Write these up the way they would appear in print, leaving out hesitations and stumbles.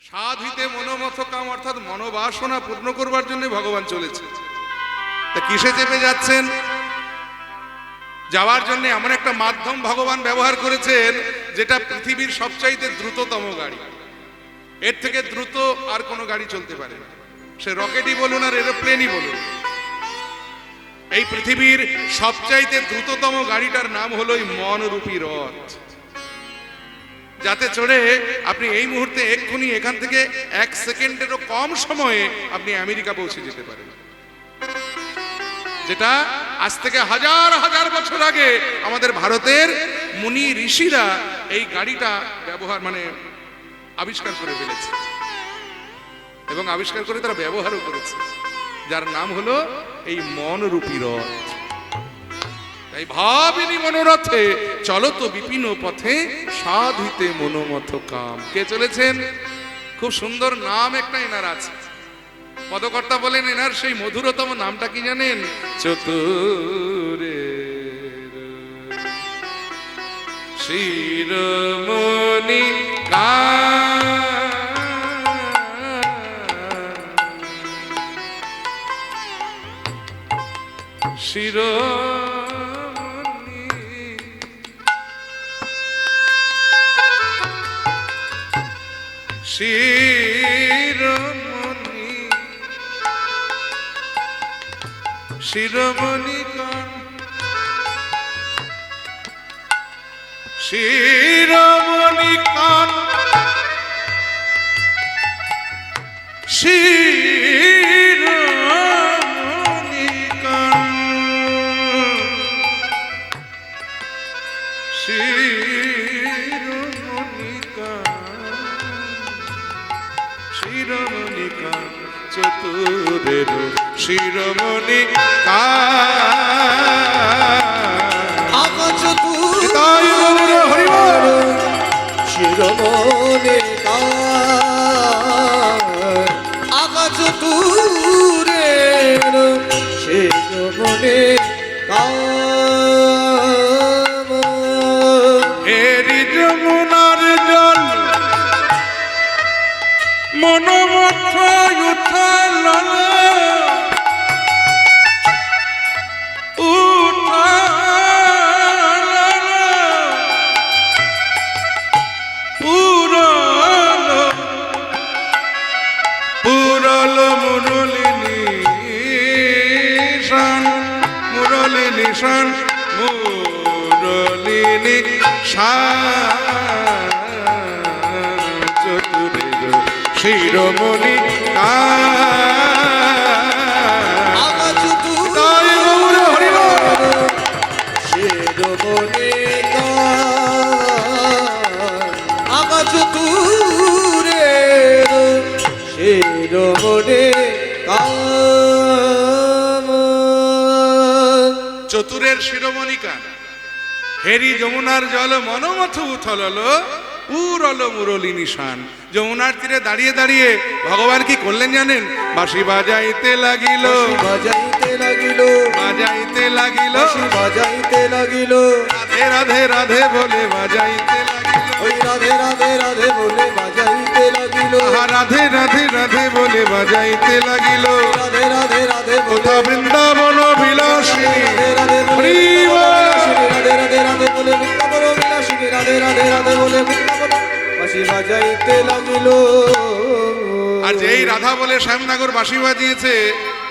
সাধিতে মনোমথ কাম, অর্থাৎ মনোবাসনা পূর্ণ করবার জন্য ভগবান চলেছে। তা কিসে চেপে যাচ্ছেন? যাওয়ার জন্য এমন একটা মাধ্যম ভগবান ব্যবহার করেছেন যেটা পৃথিবীর সবচাইতে দ্রুততম গাড়ি। এর থেকে দ্রুত আর কোনো গাড়ি চলতে পারে না, সে রকেটই বলুন আর এরোপ্লেনই বলুন। এই পৃথিবীর সবচাইতে দ্রুততম গাড়িটার নাম হলো এই মনরূপী রথ, যাতে চড়ে আপনি এই মুহূর্তে এক্ষুনি এখান থেকে 1 সেকেন্ডেরও কম সময়ে আপনি আমেরিকা পৌঁছে যেতে পারেন। যেটা আজ থেকে হাজার হাজার বছর আগে আমাদের ভারতের মুনি ঋষিরা এই গাড়িটা ব্যবহার আবিষ্কার করে ফেলেছে, এবং আবিষ্কার করে তারা ব্যবহারও করেছে, যার নাম হলো এই মনরূপী রথ। তাই ভাবিনি মনোরথে চলত বিপিন পথে, সাধিতে মনোমথ কাম। কে চলেছেন? খুব সুন্দর নাম একটা এনার আছে। পদকর্তা বলেন এনার সেই মধুরতম নামটা কি জানেন? চতুরে শিরোমণি শিরোমণি শিরোমণি শিরোমণি কান, শিরোমণি কান, শিরোমণি কান, শিরোমণি কান, শিরোমণি কান, চতুরের শিরোমণি শিরোমণি আগা চতুরের শিরোমণি হেরি যমুনার জল মনোমথ উঠাল, পুরল মুরলি নিশান, মুরলি নিশান, মুরলি নিশান, চতুরের শিরোমণি আগা চতুরের শিরোমণি চতুরের শিরোমণি কান। হেরি যমুনার জল মনোমথ উথলল, পুরল মুরলি নিশান। যমুনার তীরে দাঁড়িয়ে দাঁড়িয়ে ভগবান কি করলেন জানেন? বাঁশি বাজাইতে লাগিল, বাজাইতে লাগিল, বাজাইতে লাগিল, বাজাইতে লাগিল, রাধে রাধে রাধে বলে বাজাইতে লাগিল, ওই রাধে রাধে রাধে বলে বাজাইতে লাগিল, রাধে রাধে রাধে বলে বাজাইতে লাগিল। রাধে রাধে রাধে কোথা বৃন্দাবন বিলাসিনী, রাধে হরি বল। রাধে রাধে রাধে বলে বৃন্দাবন বিলাসিনী, রাধে রাধে রাধে বলে বৃন্দাবন বাঁশি বাজাইতে লাগিল। আর যেই রাধা বলে শ্যামনগর বাঁশি বাজিয়েছে,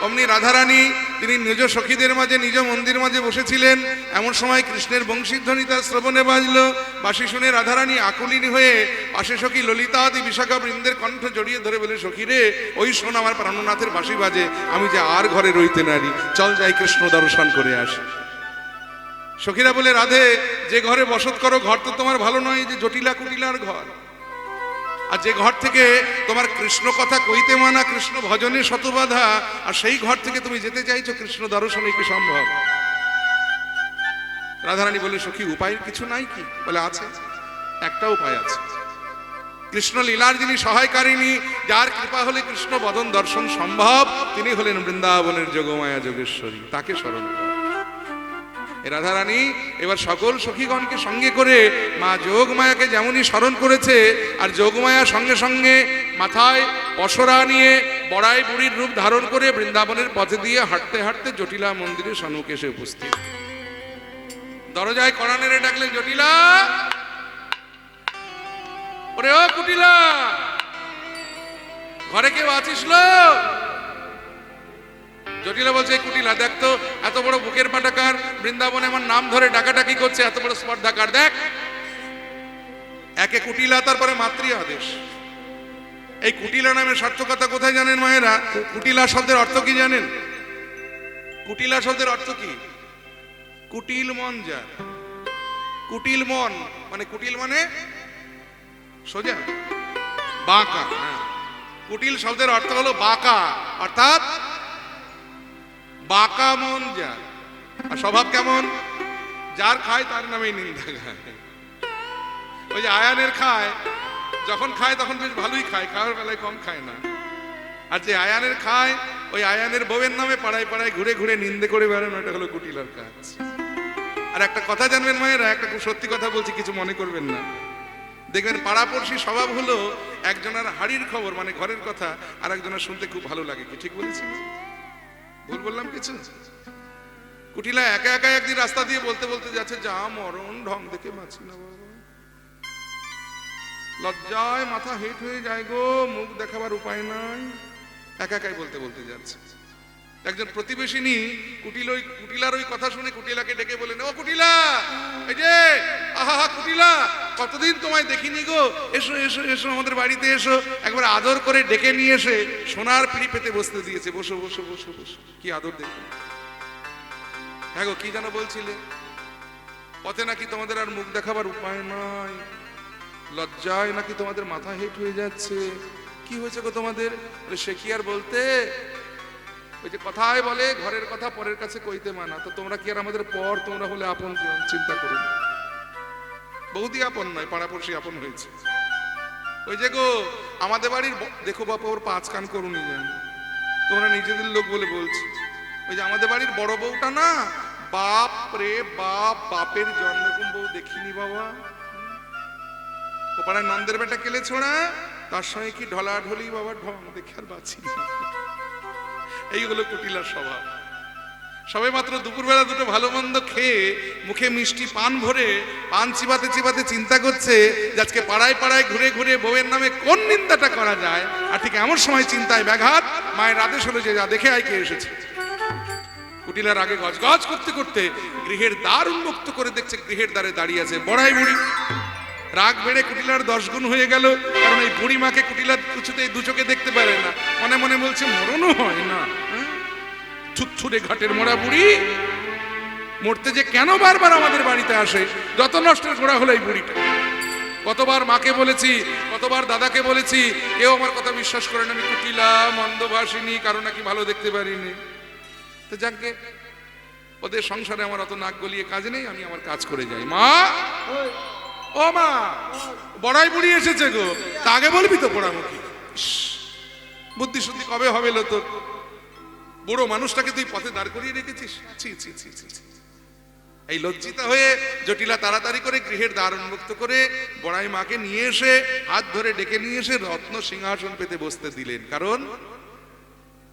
অমনি রাধারানী তিনি নিজ সখীদের মাঝে নিজ মন্দির মাঝে বসেছিলেন। এমন সময় কৃষ্ণের বংশীধ্বনি তার শ্রবণে বাজলো। বাঁশি শুনে রাধারানী আকুলিনী হয়ে পাশে সখী ললিতা আদি বিশাখা বৃন্দের কণ্ঠ জড়িয়ে ধরে বলে, সখী রে, ওই শোন আমার প্রাণনাথের বাঁশি বাজে, আমি যে আর ঘরে রইতে নারি, চল যাই কৃষ্ণ দর্শন করে আসি। সখীরা বলে, রাধে, যে ঘরে বসত করো ঘর তো তোমার ভালো নয়, যে জটিলা কুটিলার ঘর। আর যে ঘর থেকে তোমার কৃষ্ণ কথা কইতে মানা, কৃষ্ণ ভজনে শতবাধা, আর সেই ঘর থেকে তুমি যেতে চাইছো কৃষ্ণ দর্শনে, কি সম্ভব? রাধারানী বলে, সখী, উপায় কিছু নাই কি? বলে, আছে, একটা উপায় আছে। কৃষ্ণ লীলার যিনি সহায়কারিণী, যার কৃপা হলে কৃষ্ণ বদন দর্শন সম্ভব, তিনি হলেন বৃন্দাবনের যোগমায়া যোগেশ্বরী, তাকে স্মরণ কর। রাধারানী এবার সকল সখীগণকে সঙ্গে করে মা যোগমায়াকে যেমনই স্মরণ করেছে, আর যোগমায়া সঙ্গে সঙ্গে মাথায় পসরা নিয়ে বড়াই বুড়ির রূপ ধারণ করে বৃন্দাবনের পথে দিয়ে হাঁটতে হাঁটতে জটিলা মন্দিরের সম্মুখে এসে উপস্থিত। দরজায় কড়া নেড়ে ডাকলেন, জটিলা, ওরে ও কুটিলা, ঘরে কেউ আছিস লোক? জটিলা বলছে, কুটিলা দেখ তো, এত বড় বুকের পাটাকার বৃন্দাবনে আমার নাম ধরে ডাকাডাকি করছে, এত বড় স্পর্ধাকার, দেখ। একে কুটিলা, তারপরে মাতৃ আদেশ। এই কুটিলা নামের সার্থকতা কোথায় জানেন মায়েরা? কুটিলা শব্দের অর্থ কি জানেন? কুটিলা শব্দের অর্থ কি? কুটিল মন যার। কুটিল মন মানে, কুটিল মানে সোজা, বাঁকা। কুটিল শব্দের অর্থ হলো বাঁকা, অর্থাৎ বাঁকা মন যার। আর স্বভাব কেমন? যার খায় তার নামেই নিন্দা গায়। ওই যে আয়ানের খায়, যখন খায় তখন বেশ ভালোই খায়, খাওয়ার বেলায় কম খায় না। আর যে আয়ানের খায়, ওই আয়ানের বউয়ের নামে পাড়ায় পাড়ায় ঘুরে ঘুরে নিন্দে করে বেড়ানো, এটা হলো কুটিলার কাজ। আর একটা কথা জানবেন মায়েরা, একটা খুব সত্যি কথা বলছি, কিছু মনে করবেন না। দেখবেন পাড়াপড়শি স্বভাব হলো একজনের হাড়ির খবর মানে ঘরের কথা আর একজনের শুনতে খুব ভালো লাগে। কি ঠিক বলেছি? ভুল বললাম কিছু? কুটিলা একা একা একদিন রাস্তা দিয়ে বলতে বলতে যাচ্ছে, যা মরণ ঢং দেখে বাঁচি না বাবা, লজ্জায় মাথা হেট হয়ে যায় গো, মুখ দেখাবার উপায় নাই। একা একাই বলতে বলতে যাচ্ছে। একজন প্রতিবেশিনী কুটিলার ওই কথা শুনে কুটিলাকে ডেকে বলেন, ও কুটিলা, এই যে আহা কুটিলা, কতদিন তোমায় দেখিনি গো, এসো এসো এসো, আমাদের বাড়িতে এসো। একবার আদর করে ডেকে নিয়ে এসে সোনার পিঁড়ি পেতে বসতে দিয়েছে। বসো বসো বসো বসো। কি আদর দেখুন। হ্যাঁ গো, কি যেন বলছিলে? পথে নাকি তোমাদের আর মুখ দেখাবার উপায় নাই, লজ্জায় নাকি তোমাদের মাথা হেট হয়ে যাচ্ছে। কি হয়েছে গো তোমাদের? সে কি আর বলতে, ওই যে কথায় বলে, ঘরের কথা পরের কাছে কইতে মানা। তো তোমরা কি আর আমাদের পর? তোমরা হলে আপন জন, চিন্তা করুন। বৌদি আপন নয়, পাড়াপড়শি আপন হয়েছে। ওই যে গো আমাদের বাড়ির, দেখো বাপা ওর 5 কান করুনি জান, তোমরা নিজেদের লোক বলে বলছি। ওই যে আমাদের বাড়ির বড় বউটা না, বাপ রে বাপ, বাপের জন্মরকম বউ দেখিনি বাবা। ও পাড়ায় নন্দের বেটা কেলে ছোড়া, তার সঙ্গে কি ঢলাঢলি বাবা, ঢং দেখে আর বাঁচি। এই হলো কুটিলার স্বভাব। সবে মাত্র দুপুরবেলা দুটো ভালো মন্দ খেয়ে মুখে মিষ্টি পান ভরে পান চিবাতে চিবাতে চিন্তা করছে যে আজকে পাড়ায় পাড়ায় ঘুরে ঘুরে বউয়ের নামে কোন নিন্দাটা করা যায়। আর ঠিক এমন সময় চিন্তায় ব্যাঘাত, মায়ের আদেশ হলো যে যা দেখে আয় কে এসেছে। কুটিলার আগে গজগজ করতে করতে গৃহের দ্বার উন্মুক্ত করে দেখছে গৃহের দ্বারে দাঁড়িয়ে আছে বড়াই বুড়ি। রাগ বেড়ে কুটিলার 10 গুণ হয়ে গেল, কারণ এই বুড়ি মাকে কুটিলার কিছুতেই দু চোখে দেখতে পারে না। মনে মনে বলছে, মরণও হয় না, ছুটছুটে ঘাটের মোড়া বুড়ি, মরতে যে কেন বারবার আমাদের বাড়িতে আসে, যত নষ্টের গোড়া হলো এই বুড়িটা। কতবার মাকে বলেছি, কতবার দাদাকে বলেছি, কেউ আমার কথা বিশ্বাস করে না। আমি কুটিলা, মন্দভাষিনী, কারো নাকি ভালো দেখতে পারিনি। তো যাকে ওদের সংসারে আমার অত নাক গলিয়ে কাজ নেই, আমি আমার কাজ করে যাই। মা, ও মা, বড়াই বুড়ি এসেছে গো, তা আগে বলবি তো পোড়ামুখী। বুদ্ধি শুদ্ধি কবে হবে লো তোর? বুড়ো মানুষটাকে তুই পথে দাঁড় করিয়ে রেখেছিস। ছি ছি ছি ছি। এই লজ্জিতা হয়ে জটিলা তাড়াতাড়ি করে গৃহের দ্বার উন্মুক্ত করে বড়াই মাকে নিয়ে এসে হাত ধরে ডেকে নিয়ে এসে রত্ন সিংহাসন পেতে বসতে দিলেন। কারণ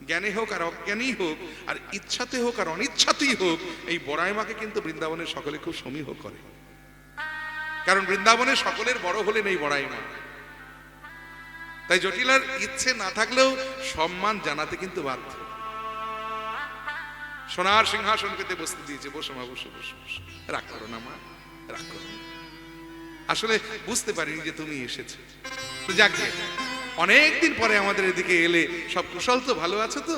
জ্ঞানে হোক আর অজ্ঞানেই হোক, আর ইচ্ছাতে হোক আর অনিচ্ছাতেই হোক, এই বড়াই মাকে কিন্তু বৃন্দাবনের সকলে খুব সমীহ করে। কারণ বৃন্দাবনে সকলের বড় হলেন এই বড়াই মা। তাই জটিলার ইচ্ছে না থাকলেও সম্মান জানাতে কিন্তু বাধ্য। সোনার সিংহাসন পেতে বসতে দিয়েছে। বসো মা, বসো বসো বসো। রাগ করো না মা, রাগ করো না। আসলে বুঝতে পারিনি যে তুমি এসেছো। তো যাক, অনেকদিন পরে আমাদের এদিকে এলে, সব কুশল তো? ভালো আছো তো?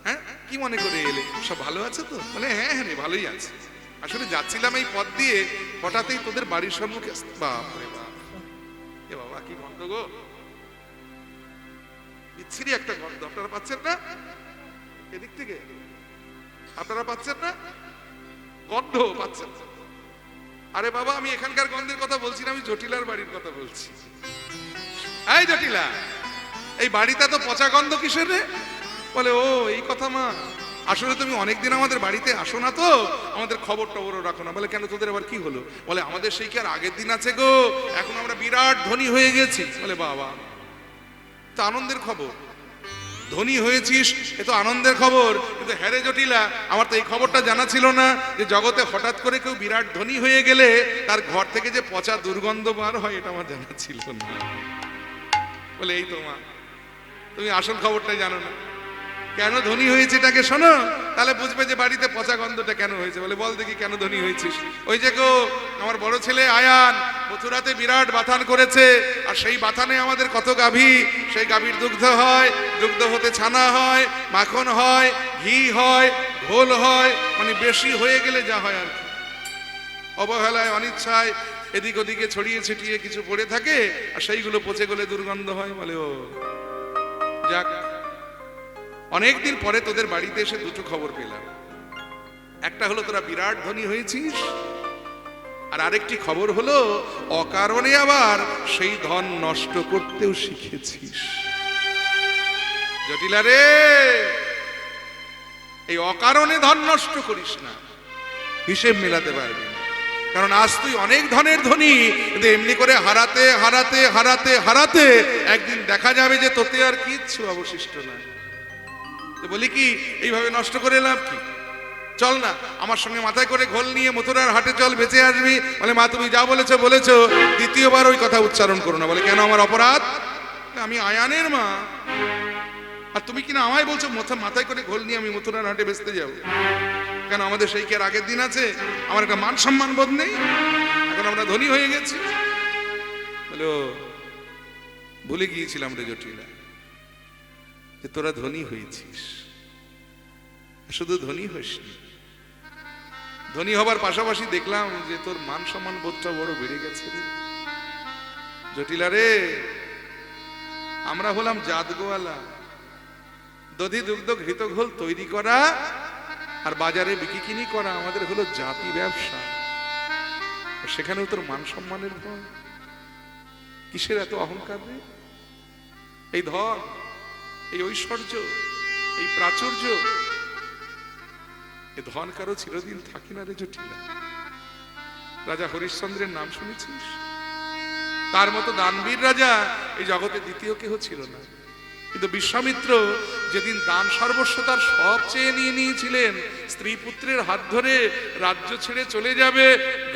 হ্যাঁ, কি মনে করে এলে? সব ভালো আছে তো? বলে হ্যাঁ হ্যাঁ রে, ভালোই আছে। আসলে যাচ্ছিলাম এই পথ দিয়ে, হঠাৎই তোদের বাড়ির সম্মুখে। বাপ রে বাপ, এ বাবা কি গন্ধ গো, বিচ্ছিরি একটা গন্ধ। আপনারা পাচ্ছেন না? এদিক থেকে আপনারা পাচ্ছেন না? গন্ধ পাচ্ছেন? আরে বাবা, আমি এখানকার গন্ধের কথা বলছি না, আমি জটিলার বাড়ির কথা বলছি। এই জটিলা, এই বাড়িতে তো পচা গন্ধ কিসের রে? বলে ও এই কথা মা, আসলে তুমি অনেকদিন আমাদের বাড়িতে আসো না তো, আমাদের খবর টবরও রাখো না। বলে কেন, তোদের আবার কি হলো? বলে আমাদের সেই কি আর আগের দিন আছে গো, এখন আমরা বিরাট ধনী হয়ে গেছি। বলে বাবা, তো আনন্দের খবর, ধনী হয়েছিস এ তো আনন্দের খবর, কিন্তু হ্যারে জটিলা, আমার তো এই খবরটা জানা ছিল না যে জগতে হঠাৎ করে কেউ বিরাট ধনী হয়ে গেলে তার ঘর থেকে যে পচা দুর্গন্ধ বার হয়, এটা আমার জানা ছিল না। বলে এই তো মা, তুমি আসল খবরটাই জানো না, কেন ধনী হয়েছে এটাকে শোনো, তাহলে বুঝবে যে বাড়িতে পচা গন্ধটা কেন হয়েছে। বলে বল দেখি কেন ধনী হয়েছিস? ওই যে গো, আমার বড় ছেলে আয়ান মথুরাতে বিরাট বাথান করেছে, আর সেই বাথানে আমাদের কত গাভী, সেই গাভীর দুগ্ধ হয়, দুগ্ধ হতে ছানা হয়, মাখন হয়, ঘি হয়, ঘোল হয়, মানে বেশি হয়ে গেলে যা হয় আর কি, অবহেলায় অনিচ্ছায় এদিক ওদিকে ছড়িয়ে ছিটিয়ে কিছু পড়ে থাকে, আর সেইগুলো পচে গেলে দুর্গন্ধ হয়। বলে ও যাক, অনেকদিন পরে তোদের বাড়িতে এসে দুটো খবর পেলাম। একটা হলো তোরা বিরাট ধনী হয়েছিস, আর আরেকটি খবর হলো অকারণে আবার সেই ধন নষ্ট করতেও শিখেছিস। জটিলা রে, এই অকারণে ধন নষ্ট করিস না, হিসেব মেলাতে পারবি না। কারণ আজ তুই অনেক ধনের ধনী, কিন্তু এমনি করে হারাতে হারাতে হারাতে হারাতে একদিন দেখা যাবে যে তোতে আর কিচ্ছু অবশিষ্ট নাই। বলি কি, এইভাবে নষ্ট করে লাভ কি? চল না আমার সঙ্গে মাথায় করে ঘোল নিয়ে মথুরার হাটে চল, বেঁচে আসবি। বলে মা তুমি যা বলেছো বলেছো, দ্বিতীয়বার ওই কথা উচ্চারণ করো না। বলে কেন, আমার অপরাধ? আমি আয়ানের মা, আর তুমি কিনা আমায় বলছো মাথায় করে ঘোল নিয়ে আমি মথুরার হাটে বেচতে যাবো? কেন, আমাদের সেই কি আর আগের দিন আছে? আমার একটা মান সম্মান বোধ নেই? এখন আমরা ধনী হয়ে গেছি। বলো ভুলে গিয়েছিলাম রে জটিলা, যে তোরা ধনী হয়েছিস। শুধু ধনী হইসনি, ধনী হবার পাশাপাশি দেখলাম যে তোর মান সম্মান বোধটা বড় বেড়ে গেছে রে জটিলা রে। আমরা হলাম জাতগোয়ালা, দধি দুগ্ধ ঘৃত ঘোল তৈরি করা আর বাজারে বিক্রি করা আমাদের হলো জাতি ব্যবসা। সেখানেও তোর মান সম্মানের ভয়, কিসের এত অহংকার রে? এই ধন, এই ঐশ্বর্য, এই প্রাচুর্য, এ ধন কারো চিরদিন থাকে না রে জটিলা। রাজা হরিশ্চন্দ্রের নাম শুনেছিস? তার মতো দানবীর রাজা এই জগতে দ্বিতীয় কেহ ছিল না। কিন্তু বিশ্বামিত্র যেদিন দান সর্বস্ব তার সব চেয়ে নিয়ে নিয়েছিলেন, স্ত্রী পুত্রের হাত ধরে রাজ্য ছেড়ে চলে যাবে,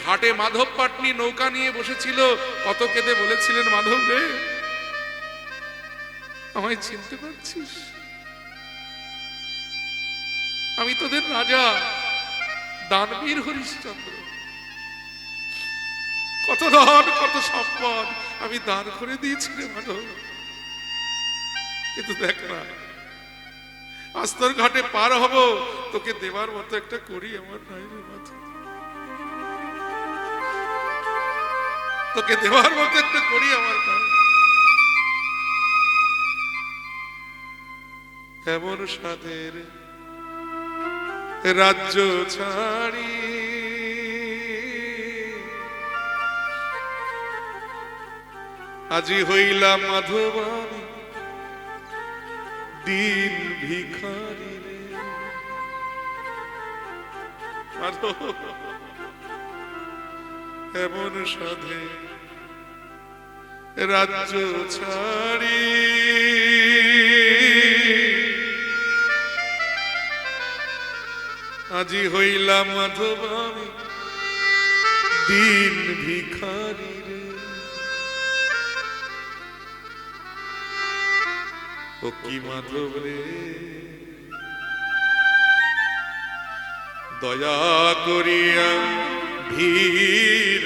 ঘাটে মাধব পাটনি নৌকা নিয়ে বসেছিল, কত কেঁদে বলেছিলেন, মাধব রে আমায় চিনতে পারছিস? আমি তোদের রাজা দানবীর হরিশ্চন্দ্র, কত ধন কত সম্পদ আমি দান করে দিয়েছি রে মাধব। কিন্তু দেখ না, আস্তর ঘাটে পার হব, তোকে দেবার মতো একটা করি আমার নাই রে মাধব, তোকে দেবার মতো একটা করি আমার নাই। এমন সাধের রাজ্য ছাড়ি আজি হইলাম মাধবানী দিন ভিখারি রে। এমন সাধে রাজ্য ছাড়ি আজি হইলাম মাধবানী দিন ভিখারি রে। ও কি মাধব রে, দয়া করিয়া ভীর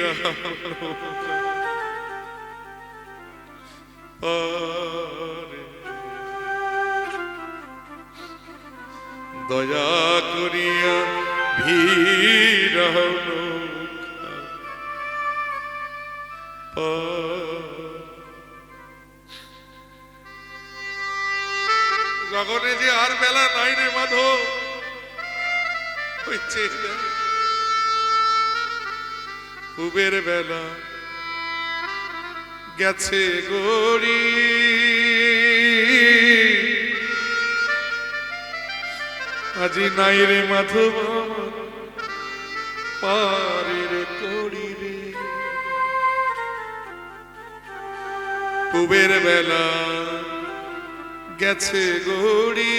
দয়া করিয়া ভীর গগনে যে আর বেলা নাই রে মাধব, কুবের বেলা গেছে গড়ি, আজ আজি নাই রে মাধব পারের কড়ি রে, পুবের বেলা গেছে গড়ি,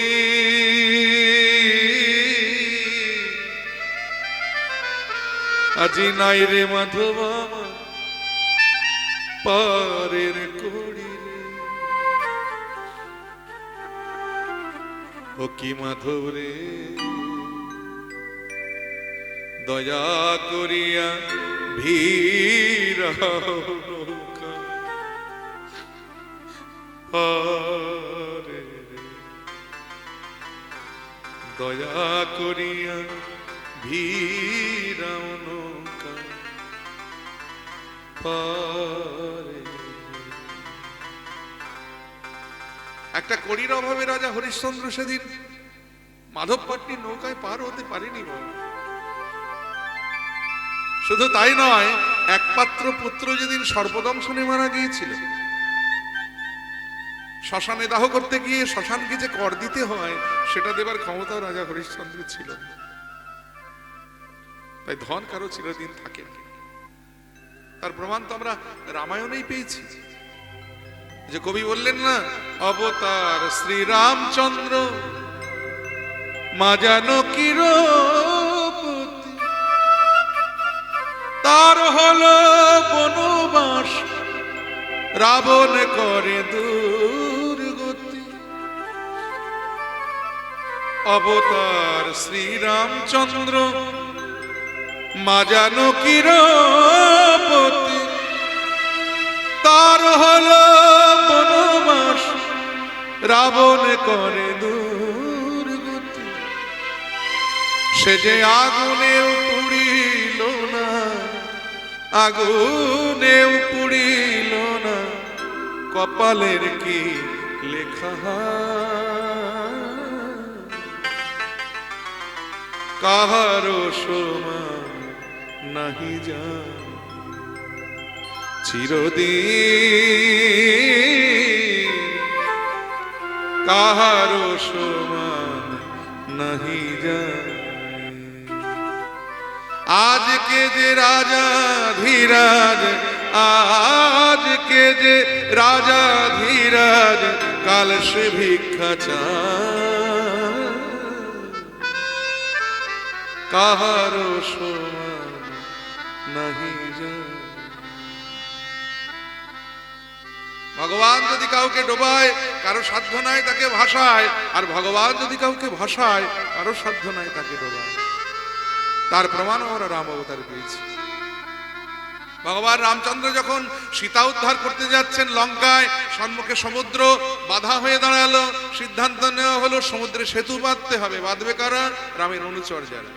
আজি নাই রে মাধব পারের কড়ি রে। ও কি মাধব রে দয়া করিয়া ভিড় নৌকা পারে রে, দয়া করিয়া ভিড় নৌকা পারে। একটা কড়ির অভাবে রাজা হরিশ্চন্দ্র সেদিন মাধবপাট্টির নৌকায় পার হতে পারেনি। শুধু তাই নয়, একমাত্র পুত্র যেদিন সর্পদংশনে মারা গিয়েছিল, শ্মশানে দাহ করতে গিয়ে শ্মশানকে যে কর দিতে হয় সেটা দেবার ক্ষমতা রাজা হরিশ্চন্দ্র ছিল না। তাই ধন কারো চিরদিন থাকে না। তার প্রমাণ তো আমরা রামায়ণেই পেয়েছি। যে কবি বললেন না, অবতার শ্রীরামচন্দ্র মা জানকীর পতি, তার হলো বনবাস রাবণ করে দুর্গতি। অবতার শ্রীরামচন্দ্র মা জানকীর পতি, তার হলো বনবাস রাবণ করে দুর্গতি। সে যে আগুনেও পুড়িল না, আগুনেও পুড়িল না, কপালের কি লেখা কাহারো সমান নাহি জান, চিরদিন কাহারো সমান নাহি জান। আজকে যে রাজা ধীরাজ, আজকে যে রাজা ধীরাজ, কাল সে ভিক্ষা চায়, কাহারো সমান নাহি জান। ভগবান যদি কাউকে ডোবায় কারো সাধ্য নাই তাকে ভাসায়, আর ভগবান যদি কাউকে ভাসায় কারো সাধ্য নাই তাকে ডোবায়। তার প্রমাণ আমরা রাম অবতার পেয়েছি। ভগবান রামচন্দ্র যখন সীতা উদ্ধার করতে যাচ্ছেন লঙ্কায়, সম্মুখে সমুদ্র বাধা হয়ে দাঁড়ালো, সিদ্ধান্ত নেওয়া হলো সমুদ্রে সেতু বাঁধতে হবে। বাঁধবে কারা? রামের অনুচরযারা।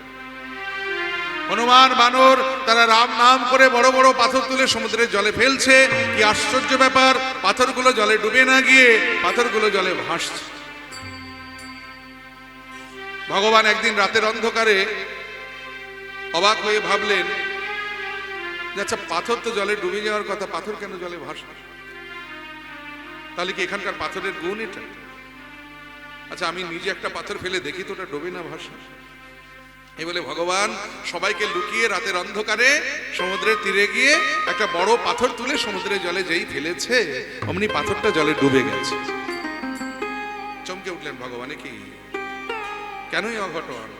হনুমান বানর তারা রাম নাম করে বড় বড় পাথর তুলে সমুদ্রের জলে ফেলছে। কি আশ্চর্য ব্যাপার, পাথরগুলো জলে ডুবে না গিয়ে পাথরগুলো জলে ভাসছে। ভগবান একদিন রাতের অন্ধকারে অবাক হয়ে ভাবলেন, আচ্ছা পাথর তো জলে ডুবে যাওয়ার কথা, পাথর কেন জলে ভাসে? তাহলে কি এখানকার পাথরের গুণ এটা? আচ্ছা আমি নিজে একটা পাথর ফেলে দেখি তো ওটা ডোবে না ভাসে। এই বলে ভগবান সবাইকে লুকিয়ে রাতের অন্ধকারে সমুদ্রের তীরে গিয়ে একটা বড় পাথর তুলে সমুদ্রের জলে যেই ফেলেছে, অমনি পাথরটা জলে ডুবে গেছে। চমকে উঠলেন ভগবান, কি কেনই অঘটন?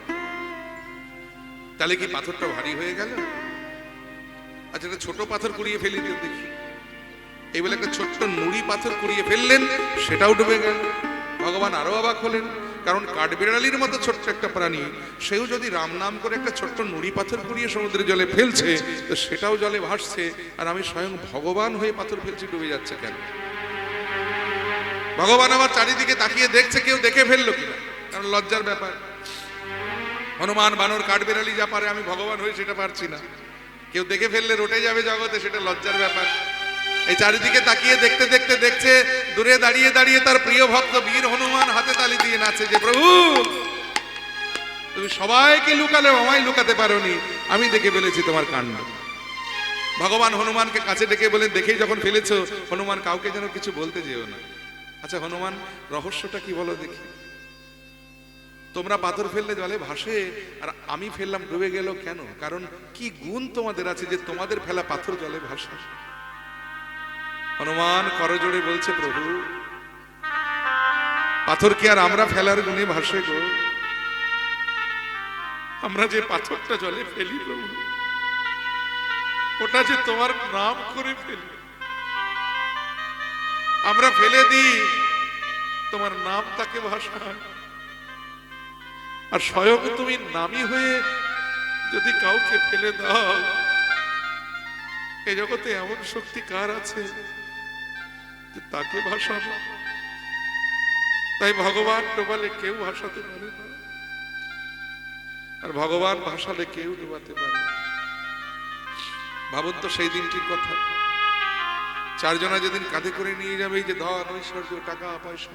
তাহলে কি পাথরটা ভারী হয়ে গেল? আচ্ছা একটা ছোট পাথর কুড়িয়ে ফেলি দিও দেখি। এই বলে একটা ছোট্ট নুড়ি পাথর কুড়িয়ে ফেললেন, সেটাও ডুবে গেল। ভগবান আরো অবাক হলেন, কারণ কাঠবিড়ালির মতো ছোট্ট একটা প্রাণী, সেও যদি রাম নাম করে একটা ছোট্ট নুড়ি পাথর কুড়িয়ে সমুদ্রের জলে ফেলছে, তো সেটাও জলে ভাসছে, আর আমি স্বয়ং ভগবান হয়ে পাথর ফেলছি, ডুবে যাচ্ছে কেন? ভগবান আবার চারিদিকে তাকিয়ে দেখছে কেউ দেখে ফেললো কিনা, কারণ লজ্জার ব্যাপার। হনুমান বানর কাঠবিড়ালি যা পারে, আমি ভগবান হয়ে সেটা পারছি না। কেউ দেখে ফেললে রটে যাবে জগতে, সেটা লজ্জার ব্যাপার। এই চারিদিকে তাকিয়ে দেখতে দেখতে দেখছে দূরে দাঁড়িয়ে দাঁড়িয়ে তার প্রিয় ভক্ত বীর হনুমান হাতে তালি দিয়ে নাচে যে, প্রভু তুমি সবাইকে লুকালে, আমায় লুকাতে পারোনি, আমি দেখে ফেলেছি তোমার কাণ্ড। ভগবান হনুমানকে কাছে ডেকে বলেন, দেখেই যখন ফেলেছো হনুমান কাউকে যেন কিছু বলতে যেও না। আচ্ছা হনুমান রহস্যটা কি বলো দেখি। তোমরা পাথর ফেললে জলে ভাসে, আর আমি ফেললাম ডুবে গেল কেন? কারণ কি গুণ তোমাদের আছে যে তোমাদের ফেলা পাথর জলে ভাসে? হনুমান করজোড়ে বলছে, প্রভু পাথর কি আর আমরা ফেলার গুণে ভাসে গো? আমরা যে পাথরটা জলে ফেলি প্রভু, ওটা যে তোমার নাম করে ফেলি। আমরা ফেলে দিই, তোমার নাম তাকে ভাসায়। আর স্বয়ং তুমি নামী হয়ে যদি কাউকে ফেলে দাও, এ জগতে এমন শক্তি কার আছে যে তাকে ভাসাবো? তাই ভগবান ডোবালে কেউ ভাসাতে পারে না, আর ভগবান ভাসালে কেউ ডোবাতে পারে না। ভাবুন তো সেই দিনটির কথা, চারজনা যেদিন কাঁধে করে নিয়ে যাবে, এই যে ধন ঐশ্বর্য টাকা পয়সা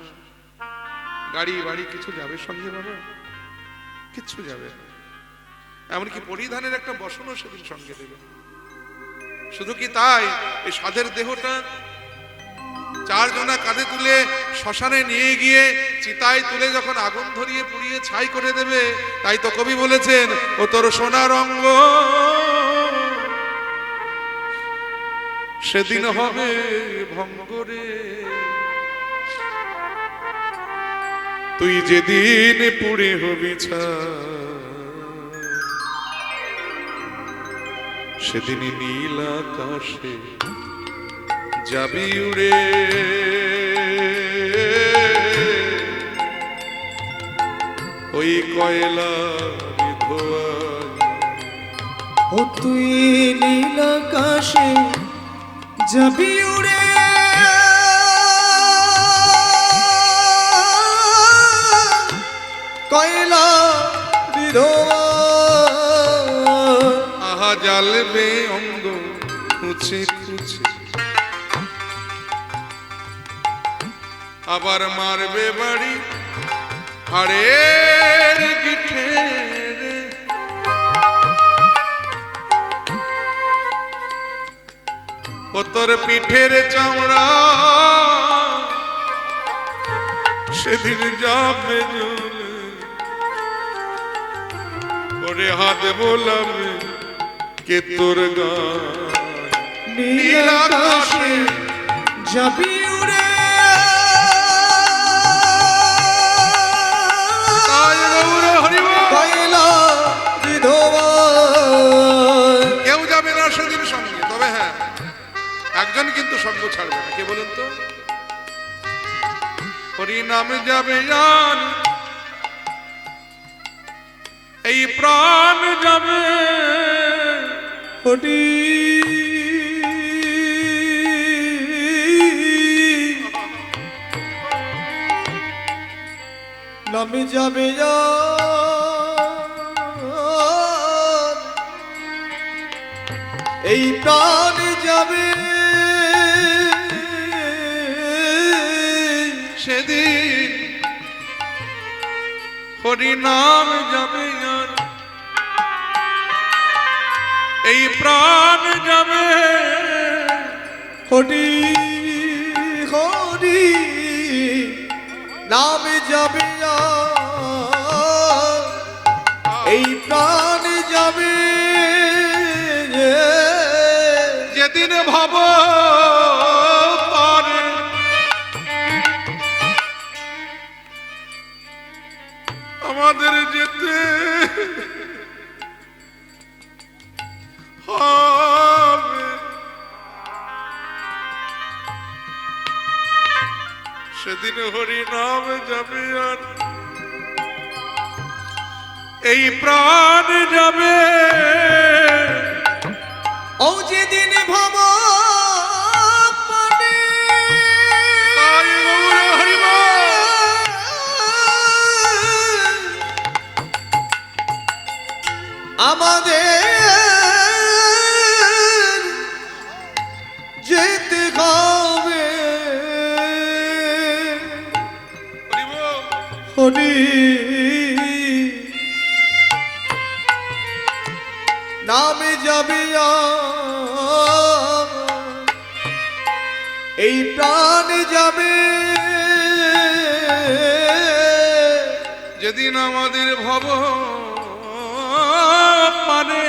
গাড়ি বাড়ি কিছু যাবে সঙ্গে বাবা? কিচ্ছু যাবে না। এমনকি পরিধানের একটা বসনও সেদিন সঙ্গে দেবে। শুধু কি তাই, এই সাধের দেহটা চারজনা কাঁধে তুলে শ্মশানে নিয়ে গিয়ে চিতায় তুলে যখন আগুন ধরিয়ে পুড়িয়ে ছাই করে দেবে, তাই তো কবি বলেছেন, ও তোর সোনার অঙ্গ সেদিন হবে ভঙ্গরে, তুই যেদিন পুড়ে হবি সেদিন নীল আকাশে যাবি উড়ে। ওই কয়লা ধোঁয়ায় ও তুই নীল আকাশে যাবি উড়ে, কয়লা আহা জ্বালবে অঙ্গ খুঁচে খুঁচে, আবার মারবে বাড়ি হাড়ের গিঠে। ও তোর পিঠের চামড়া সেদিন যাবে জ্বলে, ওরে হাত বোলাবে কে তোর গান। নীল আকাশে যাবি উড়ে, কয়লা বিধবা। কেউ যাবে না সেদিন সঙ্গে, তবে হ্যাঁ একজন কিন্তু সঙ্গ ছাড়বে না। কে বলুন তো? হরি নাম যাবে জান, এই প্রাণ যাবে। হরি নামে যাবে জান, এই প্রাণ যাবে সেদিন। হরি নাম যাবে জান, এই প্রাণ যাবে। হরি হরি নাম যাবে জান, এই প্রাণ যাবে যেদিন ভব পারে আমাদের যেতে হবে, সেদিন হরি নাম যাবে আর এই প্রাণ যাবে। ও যেদিন ভব পানে তাই গৌর হরিবল। আমাদের যেতে হবে হরিবল। হরি নামে যাবে এই প্রাণ যাবে যেদিন আমাদের ভব পারে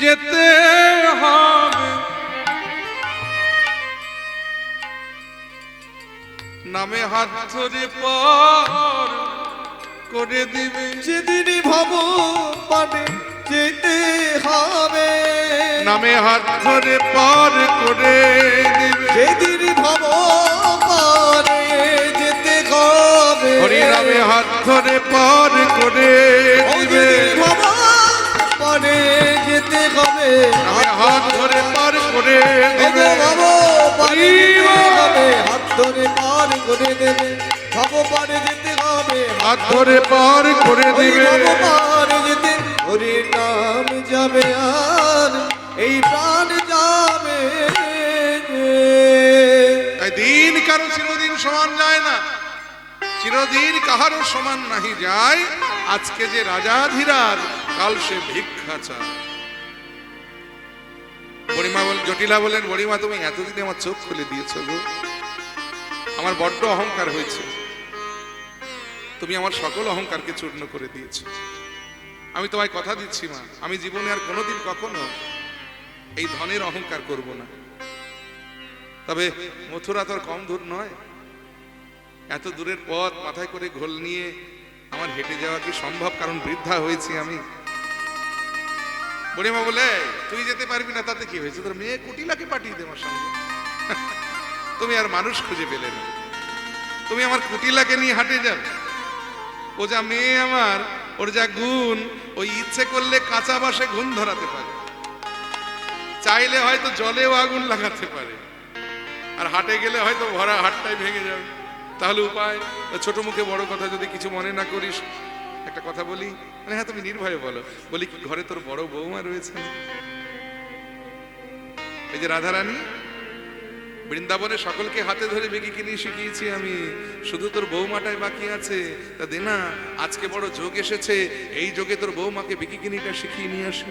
যেতে হবে, নামে হাত ধরে পার করে দিবে। যেদিন ভব পানে যেতে হবে, নামে হাত ধরে পার করে দিবে। যেদিন ভব পানে যেতে হবে, হরি নামে হাত ধরে পার করে দিবে। ভব পানে যেতে হবে, নামে হাত ধরে পার করে দিবে। ভব পানে যেতে হবে, হাত ধরে পার করে দেবে। ভব পানে যেতে হবে, হাত ধরে পার করে দিবে। ভব পানে যেতে হরির নাম যাবে আর এই প্রাণ যাবে। তাই দিন কারো চিরদিন সমান যায় না, চিরদিন কাহারও সমান নাহি যায়। আজকে যে রাজাধিরাজ, কাল সে ভিক্ষা চায়। বড়িমা জটিলা বলেন, বড়িমা তুমি এতদিনে আমার চোখ খুলে দিয়েছ গো, আমার বড্ড অহংকার হয়েছে, তুমি আমার সকল অহংকারকে চূর্ণ করে দিয়েছ। আমি তোমায় কথা দিচ্ছি মা, আমি জীবনে আর কোনোদিন কখনো এই ধনের অহংকার করব না। তবে মথুরা তোর কম দূর নয়, এত দূরের পথ মাথায় করে ঘোল নিয়ে আমার হেঁটে যাওয়া কি সম্ভব? কারণ বৃদ্ধা হয়েছি আমি। বুড়িমা বলে, তুই যেতে পারবি না তাতে কি হয়েছে, তোর মেয়ে কুটিলাকে পাঠিয়ে দে আমার সঙ্গে। তুমি আর মানুষ খুঁজে পেলে না, তুমি আমার কুটিলাকে নিয়ে হাঁটে যাবে। ও যা মেয়ে আমার, ওর যা গুণ, ওই ইচ্ছে করলে কাঁচা বাসে গুণ ধরাতে পারে, চাইলে হয়তো জলেও আগুন লাগাতে পারে, আর হাটে গেলে হয়তো ভরা হাটটাই ভেঙে যাবে। তাহলে উপায়? ছোট মুখে বড় কথা যদি কিছু মনে না করিস, একটা কথা বলি। হ্যাঁ তুমি নির্ভয়ে বলো। বলি কি, ঘরে তোর বড় বৌমা রয়েছে, এই যে রাধারানী, বৃন্দাবনে সকলকে হাতে ধরে বিকিনি শিখিয়েছি আমি, শুধু তোর বৌমাটাই বাকি আছে। তা দে না, আজকে বড় যোগ এসেছে, এই যোগে তোর বৌমাকে বিকিনিটা শিখিয়ে নিয়ে আসি।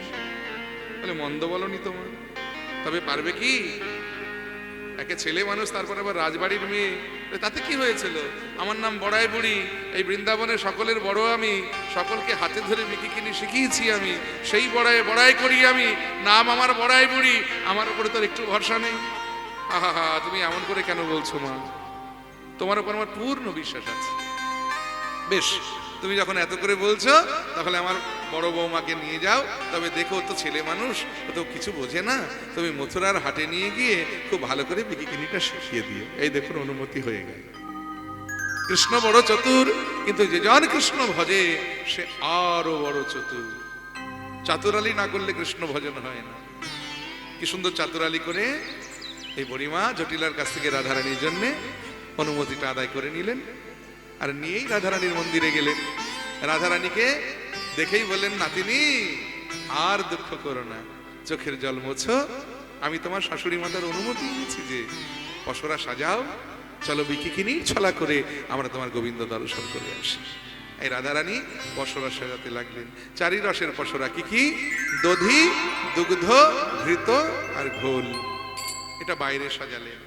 বলে মন্দ বলনি তোমার, তবে পারবে কি? একে ছেলে মানুষ, তারপর আবার রাজবাড়ির মেয়ে, তাতে কি হয়েছিল? আমার নাম বড়াই বুড়ি, এই বৃন্দাবনে সকলের বড় আমি, সকলকে হাতে ধরে বিকিনি শিখিয়েছি আমি, সেই বড়াই বড়াই করি আমি, নাম আমার বড়াই বুড়ি, আমার উপরে তোর একটু ভরসা নেই? আহা হা, তুমি এমন করে কেন বলছো মা? তোমার উপর আমার পূর্ণ বিশ্বাস আছে। বেশ, তুমি যখন এত করে বলছো, তাহলে আমার বড় বৌমাকে নিয়ে যাও। তবে দেখো, তো ছেলে মানুষ, ও তো কিছু বোঝে না, তুমি মথুরার হাটে নিয়ে গিয়ে খুব ভালো করে বিকিনিটা শিখিয়ে দিও। এই দেখুন, অনুমতি হয়ে গেল। কৃষ্ণ বড় চতুর, কিন্তু যে জন কৃষ্ণ ভজে সে আরো বড় চতুর। চাতুরালি না করলে কৃষ্ণ ভজন হয় না। কি সুন্দর চাতুরালি করে এই বুড়িমা জটিলার কাছ থেকে রাধারানীর জন্য অনুমতিটা আদায় করে নিলেন, আর নিয়েই রাধারানীর মন্দিরে গেলেন। রাধারানীকে দেখেই বললেন, নাতিনি আর দুঃখ করো না, চোখের জল মোছো, আমি তোমার শাশুড়ি মাতার অনুমতি নিয়েছি যে পসরা সাজাও, চলো বিকিনির ছলা করে আমরা তোমার গোবিন্দ দর্শন করে আসি। এই রাধারানী পসরা সাজাতে লাগলেন। চারি রসের পসরা, কি কি? দধি, দুগ্ধ, ঘৃত আর ঘোল। এটা বাইরে সাজালেন,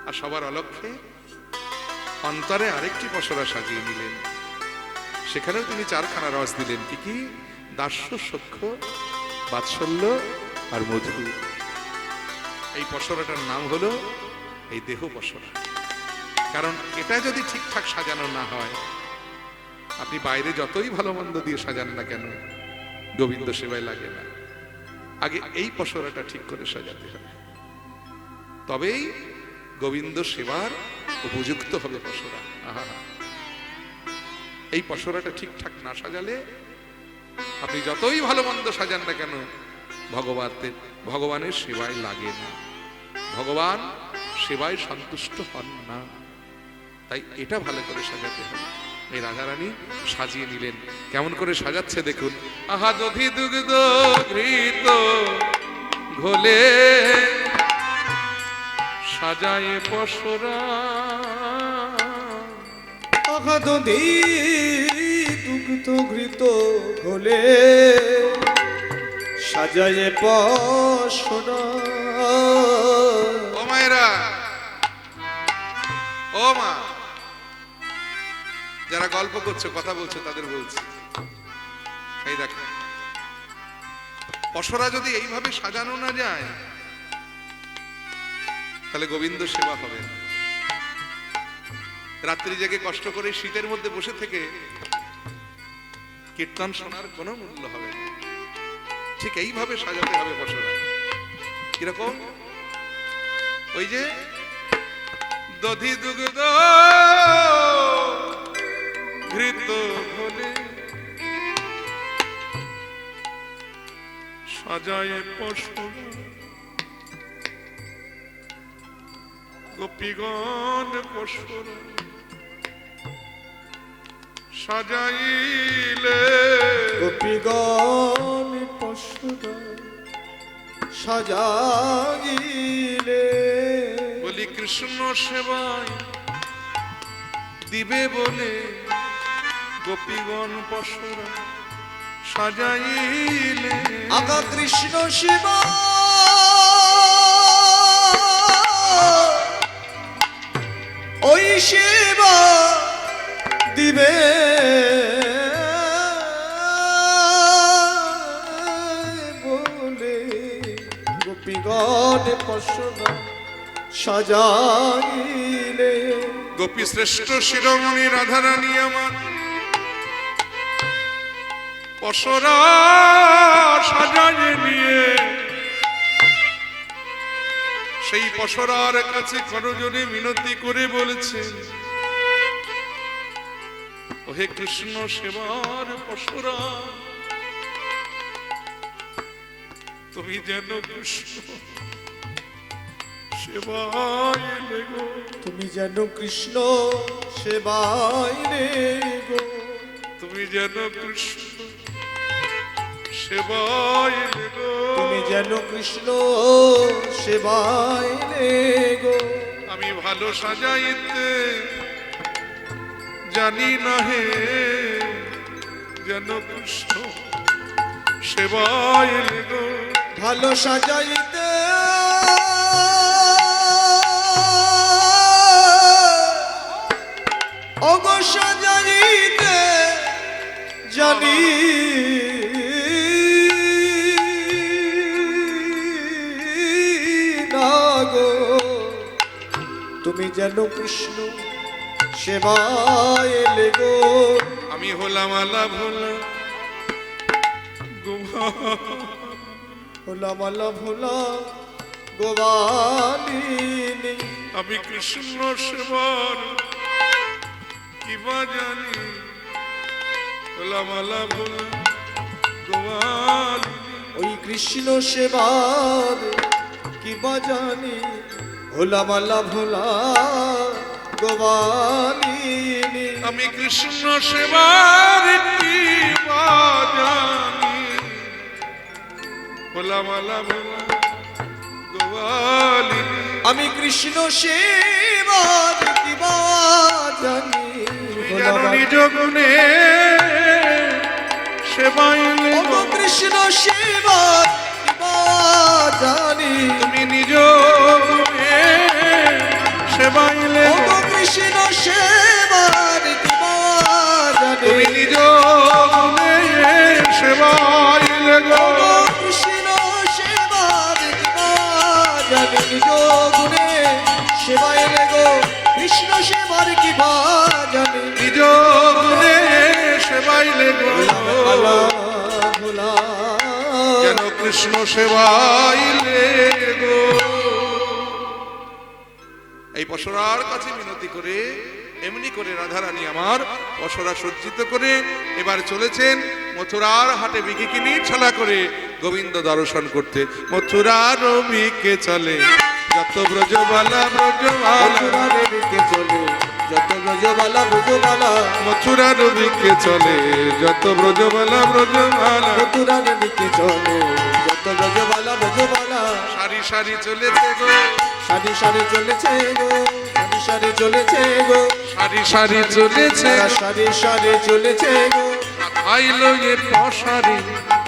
আর সবার অলক্ষ্যে অন্তরে আরেকটি পসরা সাজিয়ে নিলেন। সেখানেও তিনি চারখানা রস দিলেন, কি কি? দাস্য, সখ্য, বাৎসল্য আর মধু। এই পসরাটার নাম হলো এই দেহ পসরা। কারণ এটা যদি ঠিকঠাক সাজানো না হয়, আপনি বাইরে যতই ভালো মন্দ দিয়ে সাজান না কেন, গোবিন্দ সেবায় লাগে না। আগে এই পসরাটা ঠিক করে সাজাতে হবে, তবেই গোবিন্দ সেবার উপযুক্ত হবে পসরা। আহা, এই পসরাটা ঠিকঠাক না সাজালে আপনি যতই ভালো মন্দ সাজান না কেন, ভগবানের সেবায় লাগে না, ভগবান সেবায় সন্তুষ্ট হন না। তাই এটা ভালো করে সাজাতে হবে। এই রাধারানী সাজিয়ে নিলেন। কেমন করে সাজাচ্ছে দেখুন। আহা, দধি দুগ্ধ ঘৃত ঘোলে সাজায় পসরা। আহা, দধি দুগ্ধ ঘৃত ঘোলে সাজায় পসরা। ও মায়েরা, ও মা, যারা গল্প করছো, কথা বলছো, তাদের বলছি, এই দেখো, পসরা যদি এইভাবে সাজানো না যায় তাহলে গোবিন্দ সেবা হবে না। রাত্রি জেগে কষ্ট করে শীতের মধ্যে বসে থেকে কীর্তন শোনার কোনো মূল্য হবে না। ঠিক এইভাবে সাজাতে হবে পসরা। কিরকম? ওই যে দধি দুগ্ধ ঘৃত ঘোলে সাজায় পসরা, গোপীগণ পসরা সাজাইলে, গোপীগণ পসরা সাজাইলে, বলি কৃষ্ণ সেবায় দিবে বলে গোপীগণ পসরা সাজাইলে। আগা কৃষ্ণ শিব ওই সেবা দিবে বলে গোপীগণ পসরা সাজাইলে। গোপী শ্রেষ্ঠ শিরোমণি রাধারানী আমার পসরা সাজায় নিয়ে সেই পসরার কাছে করজোড়ে মিনতি করে বলেছে, ওহে কৃষ্ণ সেবার পসরা, তুমি যেন কৃষ্ণ সেবায় লেগো, তুমি যেন কৃষ্ণ সেবাইলে গো, তুমি যেন কৃষ্ণ সেবায় লেগো, তুমি যেন কৃষ্ণ সেবাইলে গো। আমি ভালো সাজাইতে জানি না হে, যেন কৃষ্ণ সেবায় লেগো, ভালো সাজাইতে অগ সাজাইতে জানি না গো, তুমি যেন কৃষ্ণ সেবায় এলে গো। আমি হলাম আলা ভোলা গোমা, হোলা মালা ভোলা গোবালিনী, আমি কৃষ্ণ সেবার কিবা জানি, হলাম আলা ভোলা গোয়ালিনী, ওই কৃষ্ণ সেবার কিবা জানি, হোলা মালা ভোলা গোবালিনী, আমি কৃষ্ণ সেবার কিবা জানি, হলাম আলা ভোলা গোয়ালিনী, আমি কৃষ্ণ সেবার কিবা জানি, যেন নিজ গুণে সেবাইলে ও কৃষ্ণ সেবার কিবা জানি, তুমি নিজ গুণে সেবাইলে ও কৃষ্ণ সেবার কিবা জানি, তুমি নিজ গুণে সেবাইলে গো, ও কৃষ্ণ সেবার কিবা জানি, নিজ গুণে সেবাইলে গো, কৃষ্ণ সেবার কিবা জানি, নিজ গুণে সেবাইলে গো, আলা ভোলা যেন কৃষ্ণ সেবাইলে গো। এই পসরার কাছে মিনতি করে এমনি করে রাধারানী আমার পসরা সজ্জিত করে এবার চলেছেন মথুরার হাটে বিকিকিনি ছলা করে গোবিন্দ দর্শন করতে। মথুরার বিকে চলে যত ব্রজবালা ব্রজবালা, মথুরার দিকে চলে যত ব্রজবালা ব্রজবালা, মথুরার বিকে চলে যত ব্রজবালা ব্রজবালা, মথুরার দিকে চলে যত ব্রজবালা ব্রজবালা, সারি সারি চলেছে গো, সারি সারি চলেছে গো, সারি সারি চলেছে গো, সারি সারি চলেছে, সারি সারি চলেছে গো, খাইল এ পশারি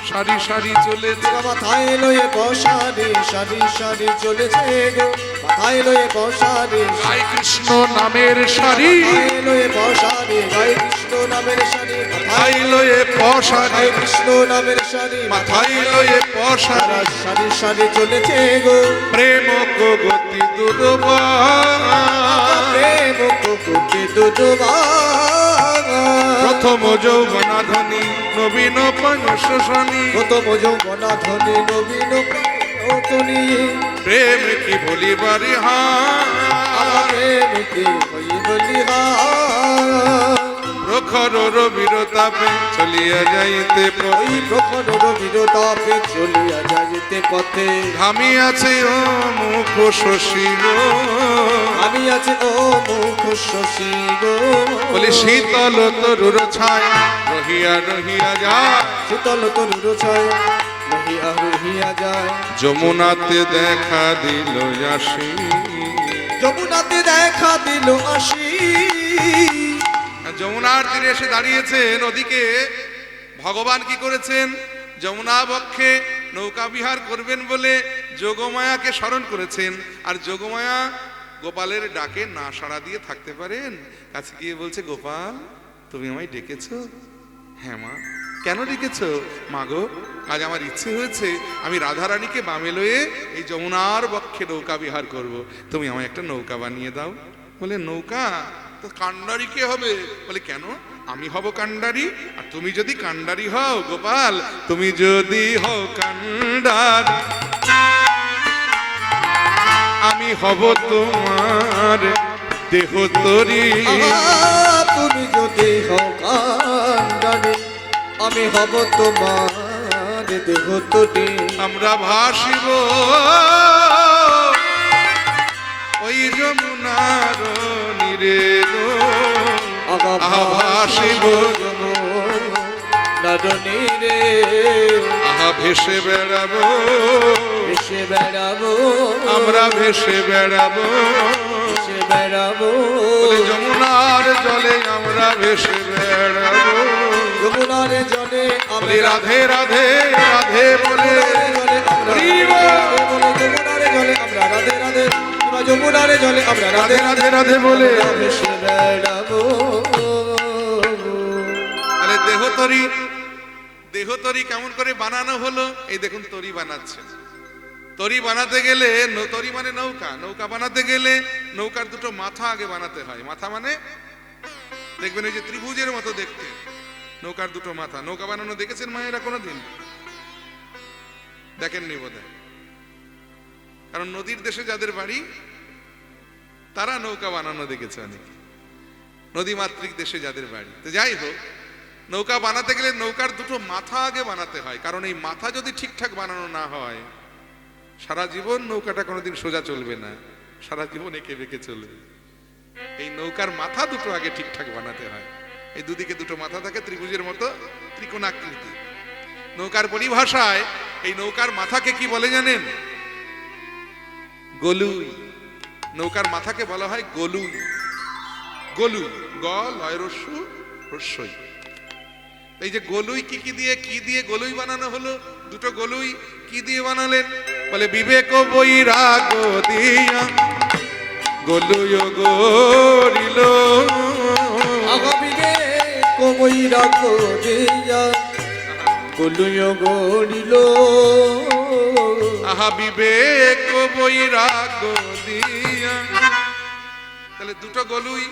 সারি সারি চলেছে মাথায় লয়ে বসারে সারি সারি চলেছে গো মাথায় লয়ে বসারে গাই কৃষ্ণ নামের সারি মাথায় লয়ে বসারে গাই কৃষ্ণ নামের সারি গাই লয়ে পশারি গাই কৃষ্ণ নামের সারি মাথায় লয়ে পশারি সারি সারি চলেছে গো প্রেম কো গতি দুর্বা প্রেম কোটি দুদবা প্রথম যৌবনাধনী নবীন পঞ্চশনী প্রথম যৌবনা ধনে নবীন প্রাণতনী প্রেম কি ভুলিবারি হা প্রেমকে হই বলিহা প্রখর রবিরতাপে চলিয়া যাইতে ওই প্রখর রবিরতাপে চলিয়া যাইতে পথে ঘামি আছে ও মুখ শশী গো আমি আছি ও মুখ শশী গো বলি শীতল তরুর ছায় রহিয়া রহিয়া যায় শীতল তরুর ছায় রহিয়া রহিয়া যায় যমুনাতে দেখা দিল আসি যমুনাতে দেখা দিল আসি যমুনার তীরে এসে দাঁড়িয়েছে নদীকে ভগবান কি করেছেন যমুনা বক্ষে নৌকা বিহার করবেন বলে যোগমায়াকে স্মরণ করেছেন আর যোগমায়া গোপালের ডাকে না সাড়া দিয়ে থাকতে পারেন কাছে গিয়ে বলছে গোপাল তুমি আমায় ডেকেছো হ্যাঁ মা কেন ডেকেছো মা গো আজ আমার ইচ্ছে হয়েছে আমি রাধারানীকে বামে লয়ে এই যমুনার বক্ষে নৌকা বিহার করব তুমি আমায় একটা নৌকা বানিয়ে দাও বলে নৌকা তো কান্ডারি কে হবে বলে কেন আমি হব কান্ডারি আর তুমি যদি কান্ডারি হও গোপাল তুমি যদি হও কান্ডারি আমি হব তোমার দেহ তরি তুমি যদি হও কান্ডারি আমি হব তোমার দেহ তরি আমরা ভাসিব ওই যমুনার নীরে গো ভাসিব নারণী রে আহা ভেসে বেড়াবো এসে বেড়াবো আমরা ভেসে বেড়াবো এসে বেড়াবো বলে যমুনার জলে আমরা ভেসে বেড়াবো যমুনার জলে বলি রাধে রাধে রাধে বলে যমুনার জলে আমরা রাধে রাধে যমুনার জলে আমরা রাধে রাধে রাধে রাধে বলে ভেসে বেড়াবো তাহলে দেহতরি কেমন করে বানানো হলো এই দেখুন তরি বানাচ্ছে তরি বানাতে গেলে তরি মানে নৌকা নৌকা বানাতে গেলে নৌকার দুটো মাথা আগে বানাতে হয় মাথা মানে দেখবেন এই যে ত্রিভুজের মতো দেখতে নৌকার দুটো মাথা নৌকা বানানো দেখেছেন মায়েরা কোনোদিন দেখেননি বোধহয় কারণ নদীর দেশে যাদের বাড়ি তারা নৌকা বানানো দেখেছে অনেক নদীমাতৃক দেশে যাদের বাড়ি তো যাই হোক নৌকা বানাতে গেলে নৌকার দুটো মাথা আগে বানাতে হয় কারণ এই মাথা যদি ঠিকঠাক বানানো না হয় সারা জীবন নৌকাটা কোনোদিন সোজা চলবে না সারা জীবন এঁকে বেঁকে চলবে এই নৌকার মাথা দুটো আগে ঠিকঠাক বানাতে হয় এই দুদিকে দুটো মাথা থাকে ত্রিভুজের মতো ত্রিকোণাকৃতি নৌকার পরিভাষায় এই নৌকার মাথাকে কি বলে জানেন গলুই নৌকার মাথাকে বলা হয় গলুই গলুই গ লয় রস্যু রস্যই এই যে গলুই কি দিয়ে গলুই বানানো হলো দুটো গলুই কি দিয়ে বানালেন বলে বিবেক বৈরাগ দিয়া গলুই গরিল আগামীকে কবই রাখো দিয়া গলুয় গড়িল আহা বিবেক বৈরাগ দিয়া তাহলে দুটো গলুই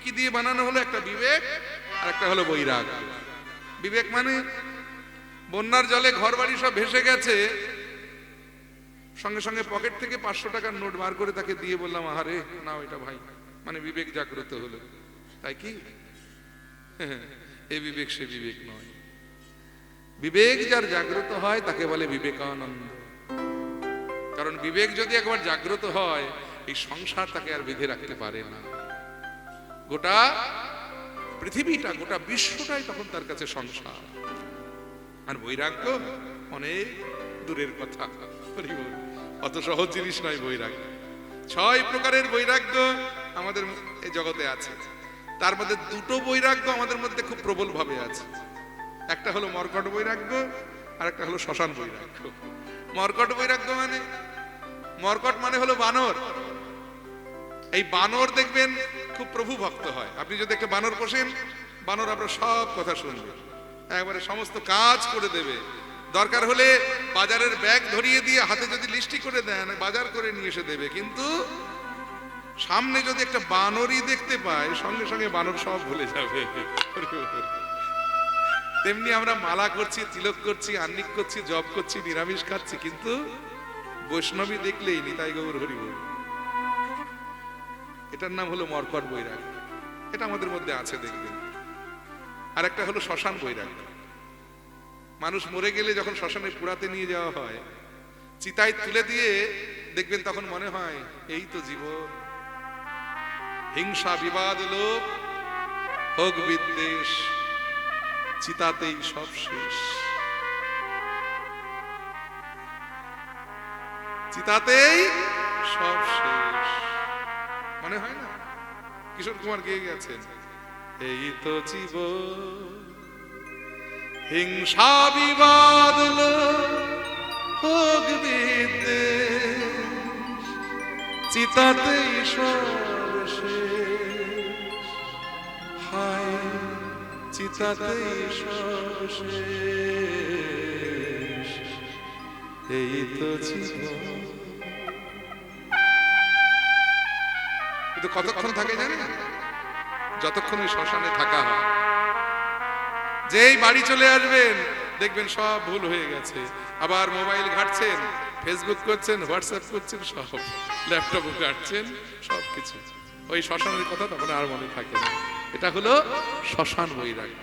কি দিয়ে বানানো হলো একটা বিবেক আর একটা হলো বৈরাগ বিবেক মানে বন্যার জলে ঘর বাড়ি সব ভেসে গেছে সঙ্গে সঙ্গে পকেট থেকে 500 টাকার নোট বার করে তাকে দিয়ে বললাম আহারে না ওইটা ভাই মানে বিবেক জাগ্রত হলো তাই কি এই বিবেক সে বিবেক নয় বিবেক যার জাগ্রত হয় তাকে বলে বিবেকানন্দ কারণ বিবেক যদি একবার জাগ্রত হয় এই সংসার তাকে আর বেঁধে রাখতে পারে না গোটা পৃথিবীটা গোটা বিশ্বটাই তখন তার কাছে সংসার আর বৈরাগ্য অনেক দূরের কথা অত সহজ জিনিস নয় বৈরাগ্য 6 প্রকারের বৈরাগ্য আমাদের এই জগতে আছে তার মধ্যে দুটো বৈরাগ্য আমাদের মধ্যে খুব প্রবল ভাবে আছে একটা হলো মর্কট বৈরাগ্য আর একটা হলো শ্মশান বৈরাগ্য। মর্কট বৈরাগ্য মানে, মর্কট মানে হলো বানর। এই বানর দেখবেন খুব প্রভু ভক্ত হয়। আপনি যদি একটা বানর পোষেন, বানর আপনার সব কথা শুনবে, একবারে সমস্ত কাজ করে দেবে। দরকার হলে বাজারের ব্যাগ ধরিয়ে দিয়ে হাতে যদি লিস্টি করে দেন, বাজার করে নিয়ে এসে দেবে। কিন্তু সামনে যদি একটা বানরই দেখতে পায়, সঙ্গে সঙ্গে বানর সব ভুলে যাবে। তেমনি আমরা মালা করছি, তিলক করছি, আহ্নিক করছি, জপ করছি, নিরামিষ খাচ্ছি, কিন্তু বৈষ্ণবী দেখলেই নিতাই গৌর হরি বল। এটার নাম হলো মর্কট বৈরাগ্য। এটা আমাদের মধ্যে আছে দেখবেন। আর একটা হলো শ্মশান বৈরাগ্য। মানুষ মরে গেলে যখন শ্মশানে পুড়াতে নিয়ে যাওয়া হয়, চিতায় তুলে দিয়ে দেখবেন তখন মনে হয় এই তো জীবন। হিংসা বিবাদ লোভ হোক বিদ্বেষ, চিতাতেই সব শেষ। চিতাতেই সব শেষ মনে হয় না? কিশোর কুমার গেয়ে গেছেন, এই তো জীবন, হিংসা বিবাদ হোক বিদ্বেষ, চিতাতেই সব শেষ। হায় চিতাতেই সব শেষ, এই তো জীবন। কিন্তু কতক্ষণ থাকে জানেন? যতক্ষণ ওই শ্মশানে থাকা হয়। যেই বাড়ি চলে আসবেন দেখবেন সব ভুল হয়ে গেছে। আবার মোবাইল ঘাটছেন, ফেসবুক করছেন, হোয়াটসঅ্যাপ করছেন, সব ল্যাপটপও ঘাটছেন, সবকিছু। ওই শ্মশানের কথা তখন আর মনে থাকে না। এটা হলো শ্মশান বৈরাগ্য।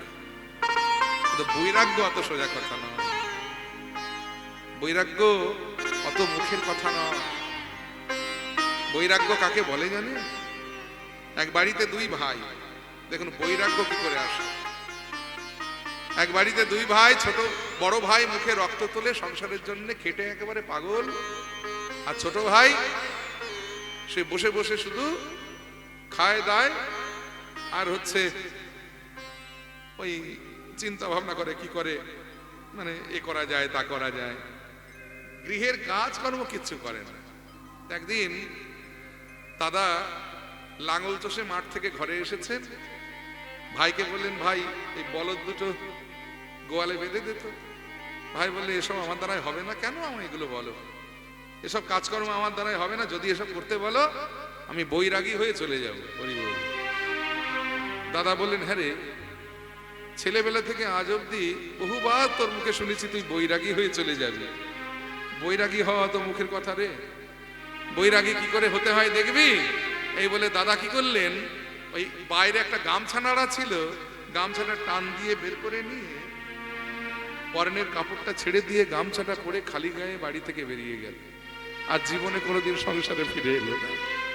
কিন্তু বৈরাগ্য অত সোজা কথা নয়। বৈরাগ্য অত মুখের কথা নয়। বৈরাগ্য কাকে বলে জানেন? এক বাড়িতে দুই ভাই, দেখুন বৈরাগ্য কি করে আসে। এক বাড়িতে দুই ভাই, ছোট বড় ভাই মুখে রক্ত তোলে সংসারের জন্য, খেটে একেবারে পাগল। আর ছোট ভাই সে বসে বসে শুধু খায় দায় আর হচ্ছে ওই চিন্তা ভাবনা করে কি করে মানে এ করা যায় তা করা যায়, গৃহের কাজকর্ম কিচ্ছু করে না। একদিন দাদা লাঙল চষে মাঠ থেকে ঘরে এসেছেন, ভাইকে বললেন, ভাই এই বলদ দুটো গোয়ালে বেঁধে দিত। ভাই বললে, এসব আমার দ্বারাই হবে না। কেন আমায় এগুলো বলো? এসব কাজকর্ম আমার দ্বারাই হবে না। যদি এসব করতে বলো আমি বৈরাগী হয়ে চলে যাব। দাদা বললেন, হ্যাঁ রে, ছেলেবেলা থেকে আজ অব্দি বহুবার তোর মুখে শুনেছি তুই বৈরাগী হয়ে চলে যাবি। বৈরাগী হওয়া তো মুখের কথা রে, বৈরাগী কি করে হতে হয় দেখবি। এই বলে দাদা কি করলেন, ওই বাইরে একটা গামছা নাড়া ছিল, গামছাটা টান দিয়ে বের করে নিয়ে পরনের কাপড়টা ছেড়ে দিয়ে গামছাটা পরে খালি গায়ে বাড়ি থেকে বেরিয়ে গেল। আর জীবনে কোনোদিন সংসারে ফিরে এলো না।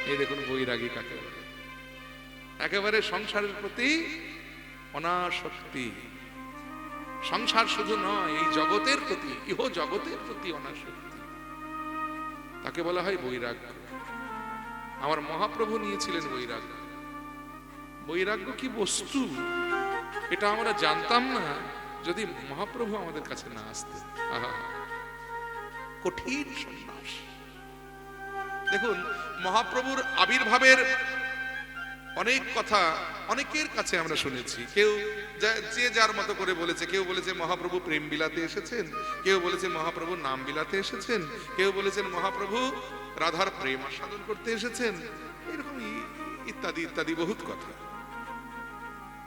এই দেখুন বৈরাগী কাকে বলে। একেবারে সংসারের প্রতি অনাসক্তি। সংসার শুধু নয়, এই জগতের প্রতি, ইহ জগতের প্রতি অনাসক্তি, তাকে বলা হয় বৈরাগ্য। আমার মহাপ্রভু নিয়েছিলেন বৈরাগ্য। বৈরাগ্য কি বস্তু এটা আমরা জানতাম না যদি মহাপ্রভু আমাদের কাছে না আসতেন। আহা, কঠিন সন্ন্যাস। দেখুন মহাপ্রভুর আবির্ভাবের অনেক কথা অনেকের কাছে আমরা শুনেছি। কেউ যে যার মতো করে বলেছে। কেউ বলেছে মহাপ্রভু প্রেম বিলাতে এসেছেন, কেউ বলেছে মহাপ্রভু নাম বিলাতে এসেছেন, কেউ বলেছেন মহাপ্রভু রাধার প্রেম আস্বাদন করতে এসেছেন, এরকম ইত্যাদি ইত্যাদি বহুত কথা।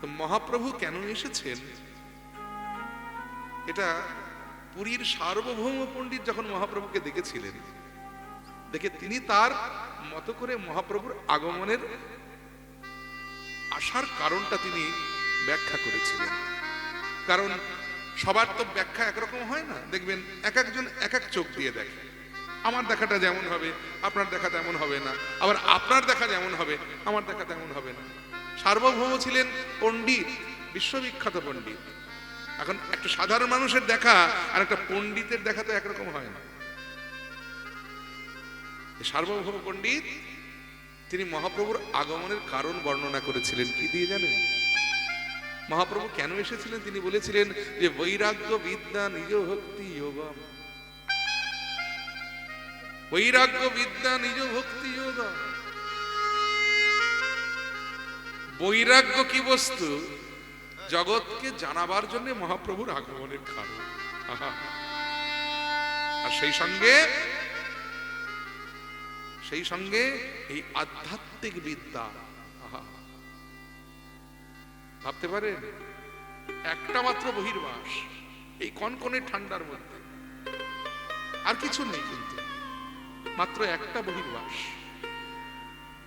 তো মহাপ্রভু কেন এসেছেন এটা পুরীর সার্বভৌম পণ্ডিত যখন মহাপ্রভুকে দেখেছিলেন, দেখে তিনি তার মতো করে মহাপ্রভুর আগমনের আসার কারণটা তিনি ব্যাখ্যা করেছিলেন। কারণ সবার তো ব্যাখ্যা একরকম হয় না। দেখবেন এক একজন এক এক চোখ দিয়ে দেখে। আমার দেখাটা যেমন হবে আপনার দেখা তেমন হবে না, আবার আপনার দেখা যেমন হবে আমার দেখা তেমন হবে না। সার্বভৌম ছিলেন পণ্ডিত, বিশ্ববিখ্যাত পণ্ডিত। এখন একটা সাধারণ মানুষের দেখা আর একটা পণ্ডিতের দেখা তো একরকম হয় না। সার্বভৌম পণ্ডিত তিনি মহাপ্রভুর আগমনের কারণ বর্ণনা করেছিলেন কি দিয়ে জানেন? মহাপ্রভু কেন এসেছিলেন? তিনি বলেছিলেন যে বৈরাগ্য বিদ্যা নিজ ভক্তি যোগম, বৈরাগ্য বিদ্যা নিজ ভক্তি যোগম। বৈরাগ্য কি বস্তু? জগৎকে জানাবার জন্য মহাপ্রভুর আগমনের কারণ। আর সেই সঙ্গে এই আধ্যাত্মিক বিদ্যা। ভাবতে পারেন, একটা মাত্র বহির্বাস এই কনকনে ঠান্ডার মধ্যে, আর কিছু নেই, কিন্তু মাত্র একটা বহির্বাস।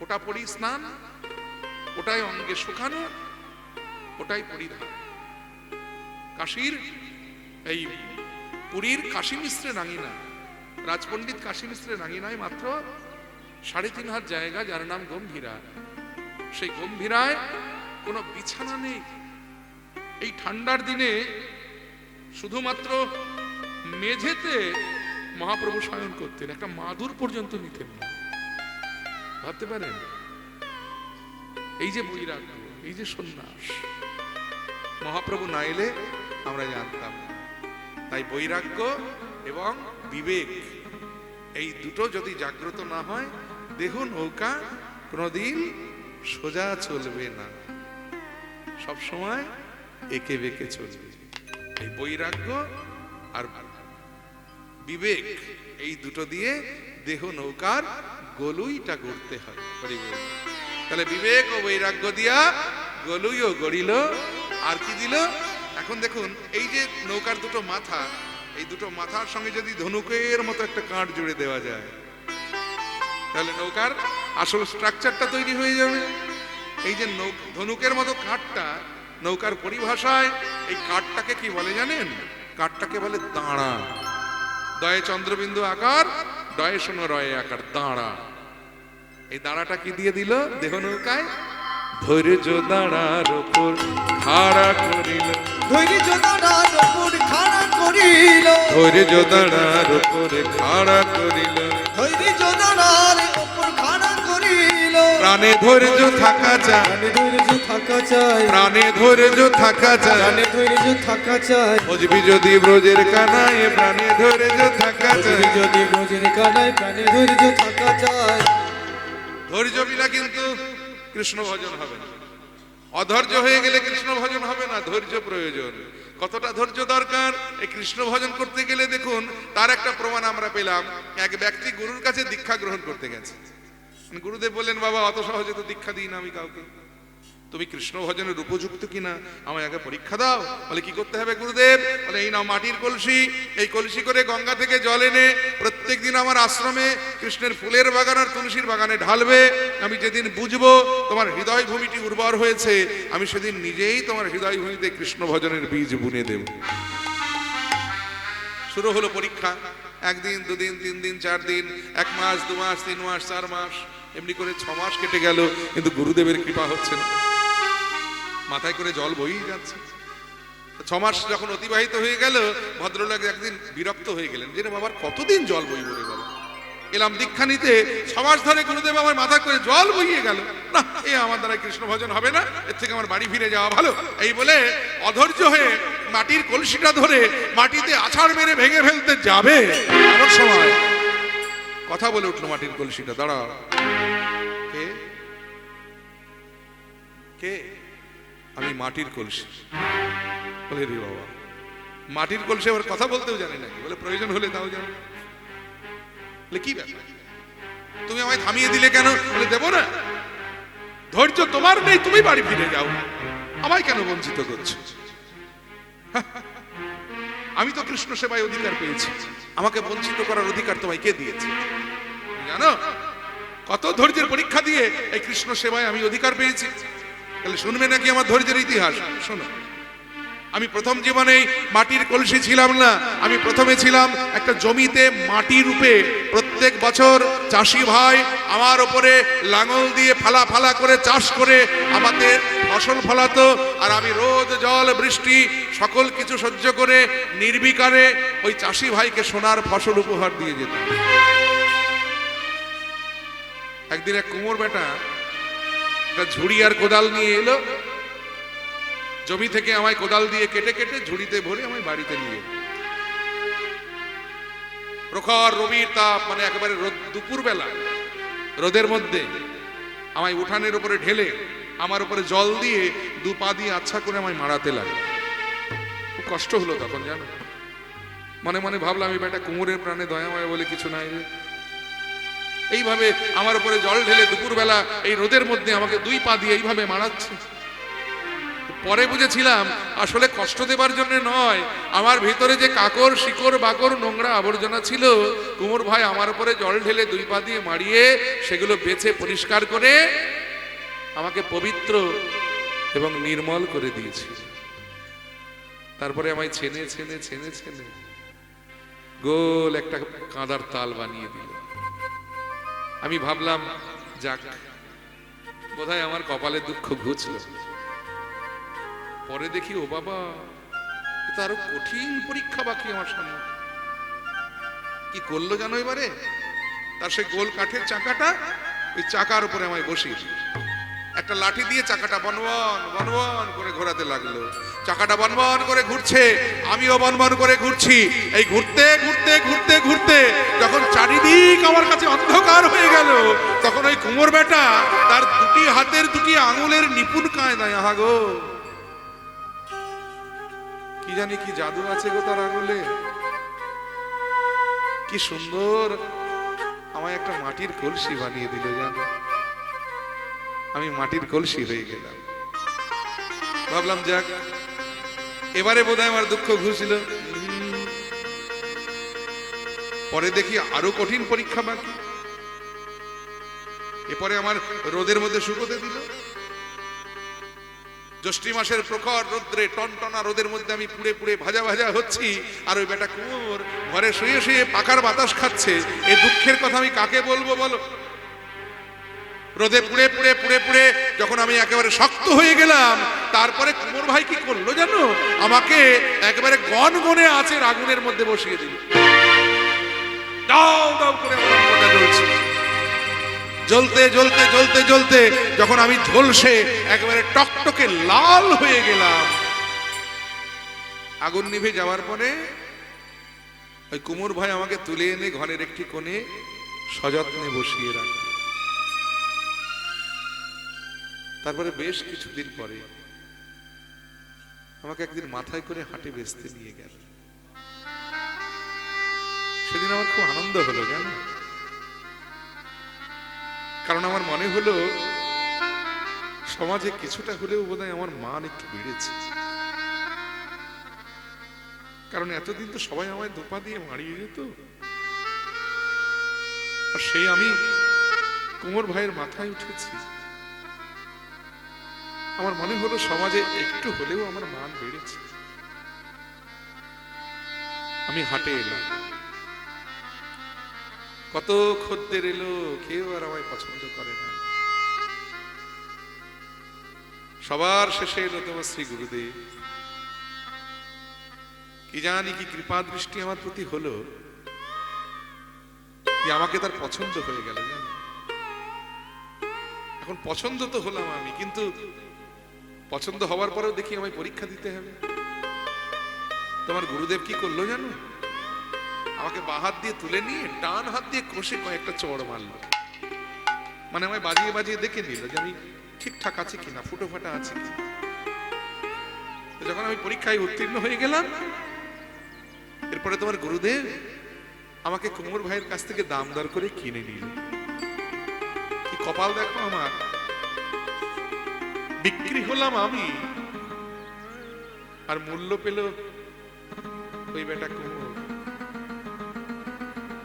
ওটা পরি স্নান, ওটাই অঙ্গে শুকানো, ওটাই পরিধান। কাশীর এই পুরীর কাশী মিশ্রে রাঙিনা, রাজপণ্ডিত কাশী মিশ্রে রাঙিনায় মাত্র ৩.৫ জায়গা, যার নাম গম্ভীরা। সেই গম্ভীরায় কোনো বিছানা নেই। এই ঠান্ডার দিনে শুধুমাত্র মেঝেতে মহাপ্রভু শয়ন করতেন, একটা মাদুর পর্যন্ত নিতেন না। ভাবতে পারেন, এই যে বৈরাগ্য, এই যে সন্ন্যাস, মহাপ্রভু না এলে আমরা জানতাম না। তাই বৈরাগ্য এবং বিবেক, এই দুটো যদি জাগ্রত না হয়, দেখুন নৌকা কোনোদিন সোজা চলবে না, সব সময় একে বেঁকে চলবে। এই বৈরাগ্য আর বিবেক, এই দুটো দিয়ে দেহ নৌকার গলুইটা গড়তে হয়। তাহলে বিবেক ও বৈরাগ্য দিয়া গলুইও গড়িল। আর কি দিল? এখন দেখুন, এই যে নৌকার দুটো মাথা, এই দুটো মাথার সঙ্গে যদি ধনুকের মতো একটা কাঠ জুড়ে দেওয়া যায়, তাহলে নৌকার আসল স্ট্রাকচারটা তৈরি হয়ে যাবে। এই যে ধনুকের মতো কাঠটা, নৌকার পরিভাষায় এই কাঠটাকে কি বলে জানেন? কাঠটাকে বলে দাঁড়া। দয়ে চন্দ্রবিন্দু আকার, ডয়ে শোনো রয়ে আকার, দাঁড়া। এই দাঁড়াটা কি দিয়ে দিল দেহ নৌকায়? ধৈর্য দাঁড়ার উপর খাড়া করিল, ধৈর্য দাঁড়ার উপর খাড়া করিল, ধৈর্য দাঁড়ার উপর খাড়া করিল, ধৈর্য দাঁড়ার উপর খাড়া করিল। প্রাণে ধৈর্য থাকা চাই, প্রাণে ধৈর্য থাকা চাই, প্রাণে ধৈর্য থাকা চাই, প্রাণে ধৈর্য থাকা চাই। বুঝবি যদি ব্রজের কানায়, প্রাণে ধৈর্য থাকা চাই, বুঝবি যদি ব্রজের কানায়, প্রাণে ধৈর্য থাকা চাই। ধৈর্য বিনা কিন্তু কৃষ্ণ ভজন হবে না। অধৈর্য হয়ে গেলে কৃষ্ণ ভজন হবে না, ধৈর্য প্রয়োজন। কতটা ধৈর্য দরকার এই কৃষ্ণ ভজন করতে গেলে, দেখুন তার একটা প্রমাণ আমরা পেলাম। এক ব্যক্তি গুরুর কাছে দীক্ষা গ্রহণ করতে গেছে। গুরুদেব বললেন, বাবা অত সহজে তো দীক্ষা দিই না আমি কাউকে, তুমি কৃষ্ণ ভজনের উপযুক্ত কিনা আমায় আগে পরীক্ষা দাও। বলে কি করতে হবে গুরুদেব? বলে এই নাও মাটির কলসি, এই কলসি করে গঙ্গা থেকে জল এনে প্রত্যেক দিন আমার আশ্রমে কৃষ্ণের ফুলের বাগান আর তুলসীর বাগানে ঢালবে। আমি যেদিন বুঝবো তোমার হৃদয় ভূমিটি উর্বর হয়েছে, আমি সেদিন নিজেই তোমার হৃদয় ভূমিতে কৃষ্ণ ভজনের বীজ বুনে দেব। শুরু হলো পরীক্ষা। 1 দিন 2 দিন 3 দিন 4 দিন, 1 মাস 2 মাস 3 মাস 4 মাস, এমনি করে 6 মাস কেটে গেল, কিন্তু গুরুদেবের কৃপা হচ্ছে না। মাথায় করে জল বইই যাচ্ছে। 6 মাস যখন অতিবাহিত হয়ে গেল, ভদ্রলোক একদিন বিরক্ত হয়ে গেলেন, যে বাবার কতদিন জল বই বলে বাবা, এলাম দীক্ষা নিতে, 6 মাস ধরে গুরুদেব আমার মাথা করে জল বইয়ে গেল, না এ আমার দ্বারা কৃষ্ণ ভজন হবে না, এর থেকে আমার বাড়ি ফিরে যাওয়া ভালো। এই বলে অধৈর্য হয়ে মাটির কলসিটা ধরে মাটিতে আছাড় মেরে ভেঙে ফেলতে যাবে, এমন সময় কথা বলে উঠলো মাটির কলসিটা, দাঁড়াও। কে? কে? আমি মাটির কলসি। বলে রে বাবা, মাটির কলসি আবার কথা বলতেও জানে নাকি? বলে প্রয়োজন হলে তাও জানো। বলে কি ব্যাপার, তুমি আমায় থামিয়ে দিলে কেন? বলে দেবো না, ধৈর্য তোমার নেই, তুমি বাড়ি ফিরে যাও, আমায় কেন বঞ্চিত করছো? আমি তো কৃষ্ণ সেবায় অধিকার পেয়েছি, আমাকে বঞ্চিত করার অধিকার তোমায় কে দিয়েছে? জানো কত ধৈর্যের পরীক্ষা দিয়ে এই কৃষ্ণ সেবায় আমি অধিকার পেয়েছি। তাহলে শুনবে নাকি আমার ধৈর্যের ইতিহাস? শোনো, আমি প্রথম জীবনে মাটির কলসি ছিলাম না, আমি প্রথমে ছিলাম একটা জমিতে মাটি রূপে। প্রত্যেক বছর চাষি ভাই আমার উপরে লাঙল দিয়ে ফালা ফালা করে চাষ করে আমাদের ফসল ফলাতো, আর আমি রোদ জল বৃষ্টি সকল কিছু সহ্য করে নির্বিকারে ওই চাষি ভাইকে সোনার ফসল উপহার দিয়ে যেতাম। একদিন এক কুমোর বেটা একটা ঝুড়ি আর কোদাল নিয়ে এলো, জমি থেকে আমায় কোদাল দিয়ে কেটে কেটে ঝুড়িতে ভরে আমায় বাড়িতে নিয়ে প্রখর রবির তাপ, মানে একেবারে দুপুর বেলা রোদের মধ্যে আমায় উঠানের উপরে ঢেলে আমার উপরে জল দিয়ে দু পা দিয়ে আচ্ছা করে আমায় মারাতে লাগে। খুব কষ্ট হলো তখন, জানো। মনে মনে ভাবলাম এই বেটা কুমোরের প্রাণে দয়াময় বলে কিছু নাই রে। এইভাবে আমার উপরে জল ঢেলে দুপুরবেলা এই রোদের মধ্যে আমাকে দুই পা দিয়ে এইভাবে মারাচ্ছে। পরে বুঝেছিলাম আসলে কষ্ট দেবার জন্য নয়, আমার ভিতরে যে কাকড় শিকড় বাকড় নোংরা আবর্জনা ছিল, কুমোর ভাই আমার উপরে জল ঢেলে দুই পা দিয়ে মারিয়ে সেগুলো বেছে পরিষ্কার করে আমাকে পবিত্র এবং নির্মল করে দিয়েছিল। তারপরে আমায় ছেনে ছেনে ছেনে ছেনে গোল একটা কাঁদার তাল বানিয়ে দিল। আমি ভাবলাম যাক, বোধহয় আমার কপালে দুঃখ ঘুচল। পরে দেখি ও বাবা, এটা আরো কঠিন পরীক্ষা বাকি আমার সামনে। কি করলো জানো এবারে? তার সে গোল কাঠের চাকাটা, ওই চাকার উপরে আমায় বসিয়ে একটা লাঠি দিয়ে চাকাটা বনবন বনবন করে ঘোরাতে লাগলো। চাকাটা বনবন করে ঘুরছে, আমিও বনবন করে ঘুরছি। এই ঘুরতে ঘুরতে ঘুরতে ঘুরতে যখন চারিদিক আমার কাছে অন্ধকার হয়ে গেল, তখন ওই কুমোর বেটা তার দুটি হাতের দুটি আঙুলের নিপুণ কায়দায়, আহা গো, কি জানি কি জাদু আছে গো তার আঙুলে। কি সুন্দর আমায় একটা মাটির কলসি বানিয়ে দিল, জানো। আমি মাটির কলসি হয়ে গেলাম। ভাবলাম যাক, এবারে বোধহয় আমার দুঃখ ঘুষছিল। পরে দেখি আরো কঠিন পরীক্ষা বাকি। এরপরে আমার রোদের মধ্যে শুকোতে দিল। জ্যৈষ্ঠ মাসের প্রখর রোদ্রে, টনটনা রোদের মধ্যে আমি পুড়ে পুড়ে ভাজা ভাজা হচ্ছি, আর ওই বেটা কুমোর ঘরে শুয়ে শুয়ে পাখার বাতাস খাচ্ছে। এই দুঃখের কথা আমি কাকে বলবো বলো? রোদে পুড়ে পুড়ে পুড়ে পুড়ে যখন আমি একেবারে শক্ত হয়ে গেলাম, তারপরে কুমোর ভাই কি করলো জানো? আমাকে একেবারে গনগনে আঁচের আগুনের মধ্যে বসিয়ে দিল। দাও দাও করে আমার অঙ্গটা জ্বলছে। জ্বলতে জ্বলতে জ্বলতে জ্বলতে যখন আমি ঝলসে একেবারে টকটকে লাল হয়ে গেলাম, আগুন নিভে যাওয়ার পরে ওই কুমোর ভাই আমাকে তুলে এনে ঘরের একটি কোণে সযত্নে বসিয়ে রাখে। তারপরে বেশ কিছুদিন পরে আমাকে একদিন মাথায় করে হাটে বেচতে নিয়ে গেল। সেদিন আমার খুব আনন্দ হলো, জানো। কারণ আমার মনে হলো সমাজে কিছুটা হলেও বোধহয় আমার মান একটু বেড়েছে। কারণ এতদিন তো সবাই আমায় ধোপা দিয়ে মারিয়ে যেত, আর সেই আমি কুমোর ভাইয়ের মাথায় উঠেছি। আমার মনে হলো সমাজে একটু হলেও আমার মান বেড়েছে। আমি হাটে এলাম, কত খদ্দের এলো, কেউ আর আমায় পছন্দ করে না। সবার শেষে এলো তোমার শ্রী গুরুদেব। কি জানি কি কৃপা দৃষ্টি আমার প্রতি হলো যে আমাকে তার পছন্দ হয়ে গেল, জানো। এখন পছন্দ তো হলাম আমি, কিন্তু পছন্দ হওয়ার পরেও দেখি আমায় পরীক্ষা দিতে হবে। তোমার গুরুদেব কি করলো জানো? আমাকে বাঁ হাত দিয়ে তুলে নিয়ে ডান হাত দিয়ে কষে কয়েকটা চড় মারলো। মানে আমায় বাজিয়ে বাজিয়ে দেখে নিল যে আমি ঠিকঠাক আছি কিনা, ফুটো ফাটা আছে কিনা। যখন আমি পরীক্ষায় উত্তীর্ণ হয়ে গেলাম, এরপরে তোমার গুরুদেব আমাকে কুমোর ভাইয়ের কাছ থেকে দাম দর করে কিনে নিল। কি কপাল দেখো আমার, বিক্রি হলাম আমি, আর মূল্য পেল ওই বেটা কুমোর।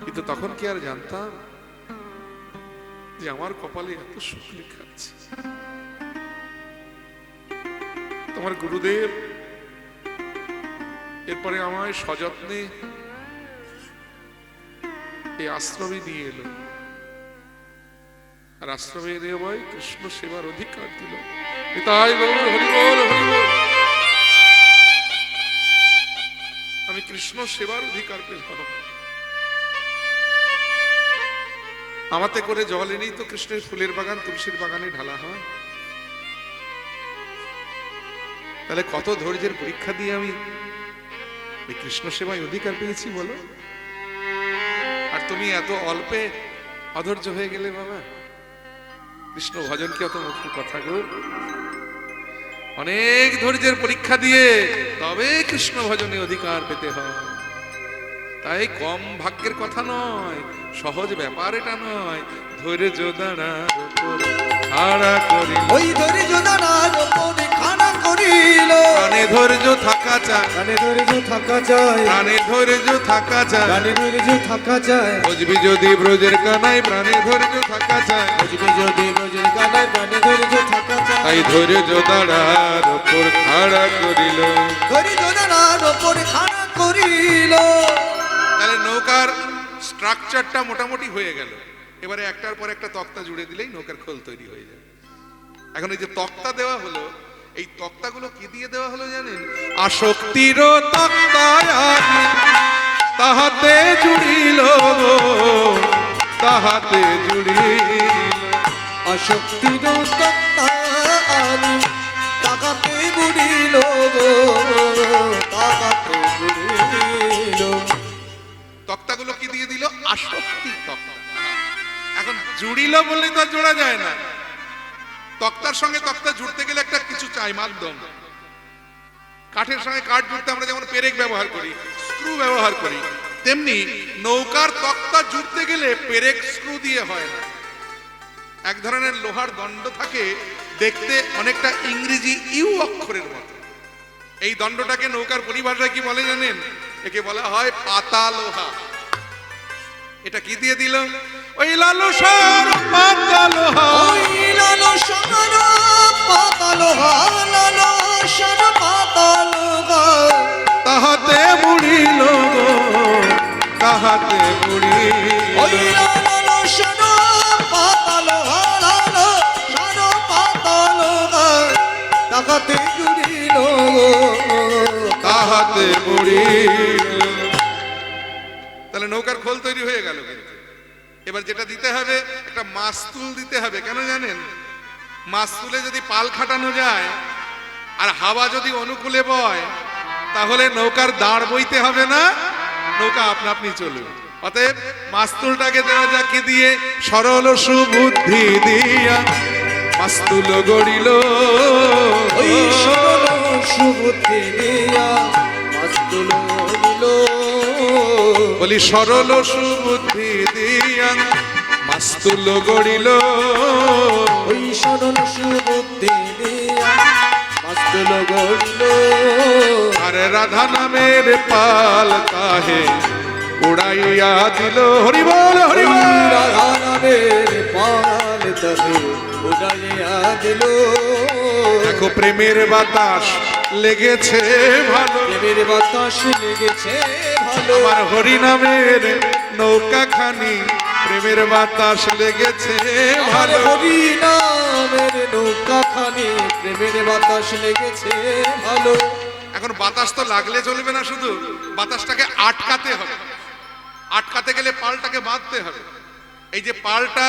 কিন্তু তখন কি আর জানতাম যে আমার কপালে এত সুখ লেখা আছে। তোমার গুরুদেব এরপরে আমায় সযত্নে এই আশ্রমে নিয়ে এলো, আর আশ্রমে এনে আমায় কৃষ্ণ সেবার অধিকার দিল। তাই হরিবল হরিবল, আমি কৃষ্ণ সেবার অধিকার পেলাম। আমাতে করে জল এনেই তো কৃষ্ণের ফুলের বাগান, তুলসীর বাগানে ঢালা হয়। তাহলে কত ধৈর্যের পরীক্ষা দিয়ে আমি এই কৃষ্ণ সেবায় অধিকার পেয়েছি বলো। আর তুমি এত অল্পে অধৈর্য হয়ে গেলে বাবা। কৃষ্ণ ভজন কি অত মুখের কথা গো? অনেক ধৈর্যের পরীক্ষা দিয়ে তবে কৃষ্ণ ভজনে অধিকার পেতে হয়। তাই কম ভাগ্যের কথা নয়, সহজ ব্যাপার এটা নয়। ধৈর্য দাঁড়ার উপর খাড়া করিল, ওই ধৈর্য দাঁড়ার উপরে খাড়া করিল। প্রাণে ধৈর্য থাকা চায়, প্রাণে ধৈর্য থাকা যায়, প্রাণে ধৈর্য থাকা চায়। প্রাণে ধৈর্য থাকা যায়। বুঝবি যদি ব্রজের কানাই প্রাণে ধৈর্য থাকা চায়। বুঝবি যদি ব্রজের কানায় প্রাণে ধৈর্য থাকা যায়। তাই ধৈর্য দাঁড়ার উপর খাড়া করিল। ধৈর্য দাঁড়ার উপরে খাড়া করিল। তাহলে নৌকার স্ট্রাকচারটা মোটামুটি হয়ে গেল। এবারে একটার পর একটা তক্তা জুড়ে দিলেই নৌকার খোল তৈরি হয়ে যাবে। এখন এই যে তক্তা দেওয়া হলো, এই তক্তাগুলো কি দিয়ে দেওয়া হলো জানেন? আসক্তির তক্তায় তাহাতে জুড়িল, তাহাতে জুড়িল। আসক্তির তক্তা আনি তাকাতে বুড়িল, তাকাতে বুড়িল। তক্তাগুলো কি দিয়ে দিল? আসক্তি তক্তা। এখন জুড়িল বললে তো আর জোড়া যায় না। তক্তার সঙ্গে তক্তা জুড়তে গেলে একটা কিছু চাই, মাধ্যম। কাঠের সঙ্গে কাঠ জুড়তে আমরা যেমন পেরেক ব্যবহার করি, স্ক্রু ব্যবহার করি, তেমনি নৌকার তক্তা জুড়তে গেলে পেরেক স্ক্রু দিয়ে হয় না। এক ধরনের লোহার দণ্ড থাকে, দেখতে অনেকটা ইংরেজি ইউ অক্ষরের মতো। এই দণ্ডটাকে নৌকার পরিভাষায় কি বলে জানেন? একে বলা হয় পাতা লোহা। এটা কি দিয়ে দিল? ওই লালসার পাতা লোহা, ওই লালসার পাতা লোহা, লালসার পাতা লোহা। তাহাতে বুড়িল, তাহাতে বুড়িল। ওই লালসার পাতা লোহা, লালসার পাতা লোহা। তাকাতে বুড়িল, তাহাতে বুড়িল। তাহলে নৌকার খোল তৈরি হয়ে গেল। কিন্তু এবার যেটা দিতে হবে, একটা মাস্তুল দিতে হবে। কেন জানেন? মাস্তুলে যদি পাল খাটানো যায় আর হাওয়া যদি অনুকূলে বয়, তাহলে নৌকার দাঁড় বইতে হবে না, নৌকা আপনা আপনি চলবে। অতএব মাস্তুলটাকে দেওয়া যাক কি দিয়ে? সরল সুবুদ্ধি দিয়া মাস্তুল গড়িল। ওই সরল সুবুদ্ধি দিয়া মাস্তুল গড়িল। বলি সরল সুবুদ্ধি দিয়া মাস্তুল গড়িল। ওই সরল সুবুদ্ধি দিয়া মাস্তুল গড়িল। আরে রাধা নামের পাল তাহে উড়াইয়া দিল। হরি বল, হরি বল। রাধা নামের পাল তবে উড়াইয়া দিল। দেখো প্রেমের বাতাস লেগেছে ভালো, প্রেমের বাতাস লেগেছে ভালো। আমার হরি নামের নৌকা খানি প্রেমের বাতাস লেগেছে আমার ভালো। হরি নামের নৌকা খানি প্রেমের বাতাস লেগেছে ভালো। এখন বাতাস তো লাগলে চলবে না, শুধু বাতাসটাকে আটকাতে হবে। আটকাতে গেলে পালটাকে বাঁধতে হবে। এই যে পালটা